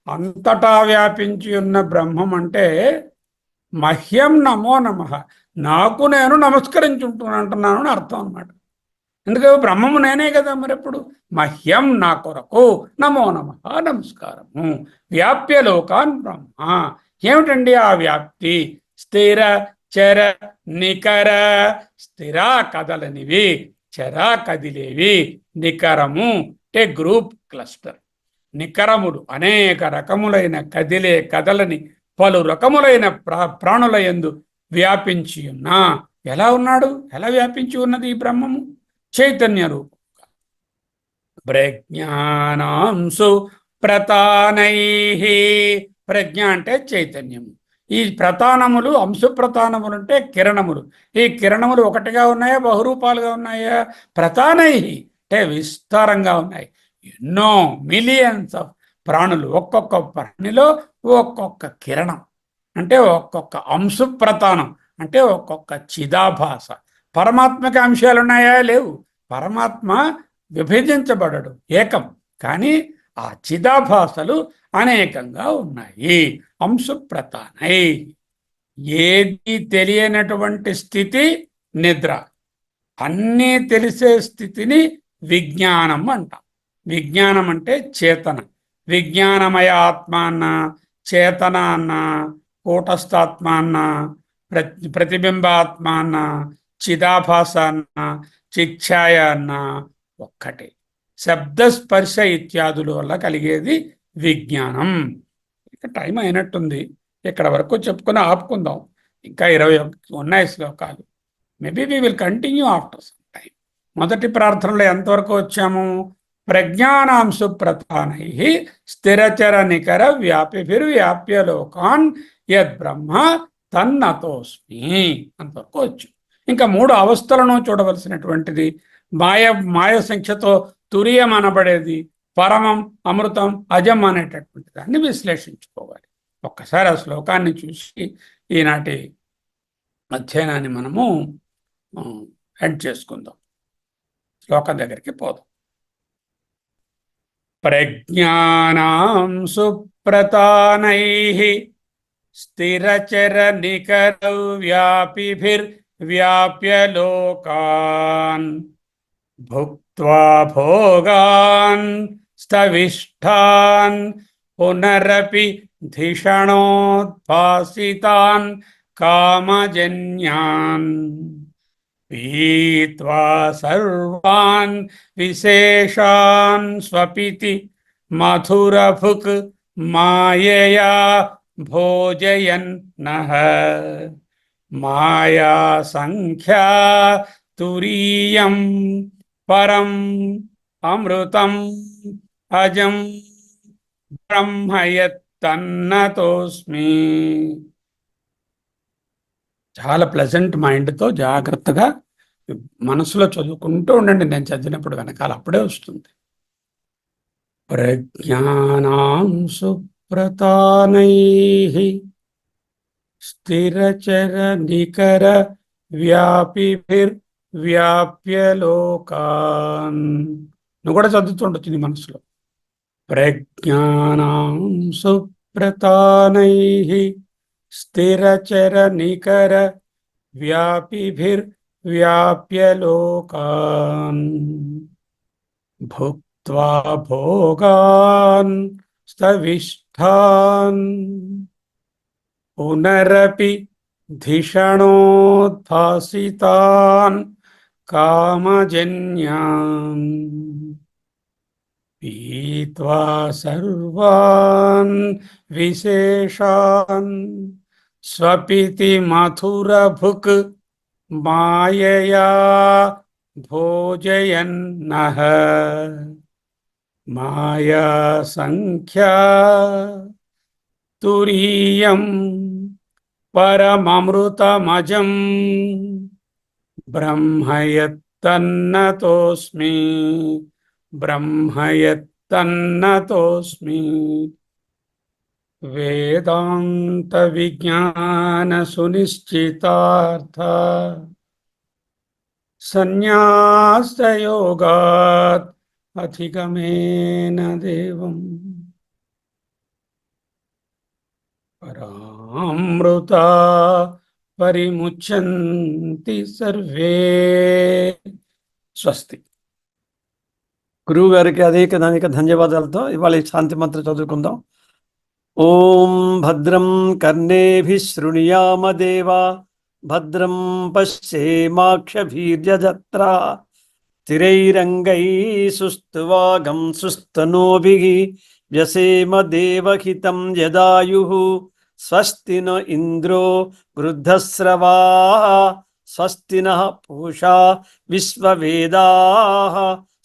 A: అంతటా వ్యాపించి ఉన్న బ్రహ్మం అంటే మహ్యం నమో నమః, నాకు నేను నమస్కరించుంటున్నాను అని అర్థం అన్నమాట. ఎందుకంటే బ్రహ్మము నేనే కదా. మరి ఎప్పుడు మహ్యం నా కొరకు, నమో నమః నమస్కారము. వ్యాప్య లోకాన్ బ్రహ్మ. ఏమిటండి ఆ వ్యాప్తి? స్థిర చర నికర. స్థిర కదలనివి, చర కదిలేవి, నికరము అంటే గ్రూప్ క్లస్టర్. నికరములు అనేక రకములైన కదిలే కదలని పలు రకములైన ప్రాణుల యందు వ్యాపించి ఉన్నా. ఎలా ఉన్నాడు? ఎలా వ్యాపించి ఉన్నది ఈ బ్రహ్మము? చైతన్య రూపంగా. ప్రజ్ఞానాంశు ప్రతానై. ప్రజ్ఞ అంటే చైతన్యము. ఈ ప్రతానములు, అంశు ప్రతానములు అంటే కిరణములు. ఈ కిరణములు ఒకటిగా ఉన్నాయా, బహురూపాలుగా ఉన్నాయా? ప్రతానై అంటే విస్తారంగా ఉన్నాయి. ఎన్నో మిలియన్స్ ఆఫ్ ప్రాణులు, ఒక్కొక్క ప్రాణిలో ఒక్కొక్క కిరణం. అంటే ఒక్కొక్క అంశుప్రతానం అంటే ఒక్కొక్క చిదాభాస. పరమాత్మకి అంశాలు ఉన్నాయా? లేవు. పరమాత్మ విభజించబడడు, ఏకం. కానీ ఆ చిదాభాసలు అనేకంగా ఉన్నాయి. అంశుప్రతానై. ఏది తెలియనటువంటి స్థితి నిద్ర. అన్నీ తెలిసే స్థితిని విజ్ఞానం అంటాం. విజ్ఞానం అంటే చేతన. విజ్ఞానమయ ఆత్మ అన్న, చేతన అన్న, కూటస్థాత్మ అన్న, ప్రతిబింబాత్మ అన్న, చిదాభాస అన్న, చిచ్ఛాయ అన్న ఒక్కటే. శబ్దస్పర్శ ఇత్యాదుల వల్ల కలిగేది విజ్ఞానం. ఇక టైం అయినట్టుంది, ఇక్కడ వరకు చెప్పుకుని ఆపుకుందాం. ఇంకా 20 ఉన్నాయి శ్లోకాలు. Maybe we will continue after some time. మొదటి ప్రార్థనలో ఎంతవరకు వచ్చాము? ప్రజ్ఞానాంశు ప్రధానై స్థిరచర నికర వ్యాప్య లోకాన్ యద్ బ్రహ్మ తన్నతోస్మి అంతవరకు వచ్చు. ఇంకా 3 అవస్థలను చూడవలసినటువంటిది. మాయ సంఖ్యతో తురియం అనబడేది, పరమం, అమృతం, అజం అనేటటువంటి దాన్ని విశ్లేషించుకోవాలి. ఒక్కసారి ఆ శ్లోకాన్ని చూసి ఈనాటి అధ్యయనాన్ని మనము ఎండ్ చేసుకుందాం. శ్లోకం దగ్గరికి పోదాం. ప్రజ్ఞానాం సుప్రతానై స్థిరచర నికరౌ వ్యాప్య లోకాన్ భుక్త్వా భోగాన్ స్థవిష్ఠాన్ పునరపి ధిషణోద్భాసితాన్ కామజన్యాన్ పీత్వా సర్వాన్ విశేషాన్ స్వపితి మధురభుక్ మాయయా భోజయన్నః మాయా సంఖ్యా తురీయం పరం అమృతం అజం బ్రహ్మయత్తన్నతోస్మి. చాలా ప్లెజెంట్ మైండ్తో జాగ్రత్తగా మనసులో చదువుకుంటూ ఉండండి. నేను చదివినప్పుడు వెనకాల అప్పుడే వస్తుంది. ప్రజ్ఞానాం సుప్రతానై స్థిరచర నికర వ్యాప్య లోకాన్. నువ్వు కూడా చదువుతుండొచ్చు నీ మనసులో. ప్రజ్ఞానాం సుప్రతానై స్థిరచర నికర వ్యాప్య లోకాన్ భుక్త్వా భోగాన్ స్థవిష్ఠాన్ పునరపి ధిషణోద్భాసితాన్ కామజన్యాన్ పీత్వా సర్వాన్ విశేషాన్ స్వపితి మధురభుక్ మాయయా భోజయన్నః మాయా సంఖ్యా తురీయం పరమమృతమజం బ్రహ్మయత్తన్నతోస్మి వేదాంత విజ్ఞాన సునిశ్చితార్థ సన్యాసయోగాత్ అధిగమేన దేవం పరామృత పరిముచ్యంతి సర్వే. స్వస్తి.
B: గురువు గారికి అనేక ధన్యవాదాలతో ఇవాళ ఈ శాంతి మంత్రం చదువుకుందాం. ఓం భద్రం కర్ణేభిః శృణుయామ దేవా భద్రం పశ్యేమాక్షభీర్యజత్రా స్థిరైరంగైః సుస్థివాగం సుస్తనూభిః వ్యసేమ దేవహితం యదాయుః స్వస్తి న ఇంద్రో వృద్ధశ్రవాः స్వస్తి నః పూషా విశ్వవేదాः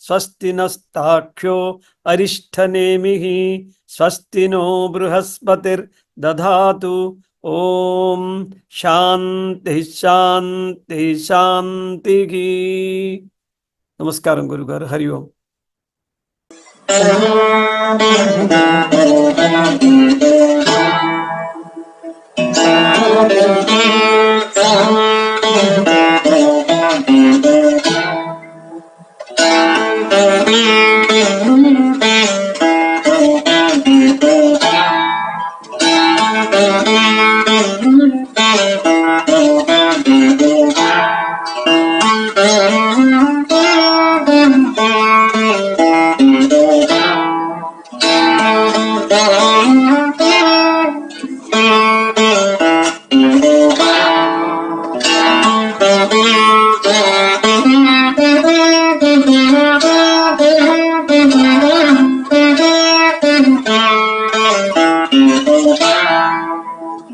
B: స్వస్తి నస్తాక్ష్యో అరిష్టనేమిః స్వస్తి నో బృహస్పతిర్దధాతు. ఓం శాంతి శాంతి శాంతి. నమస్కారం గురుగారు. హరి ఓం.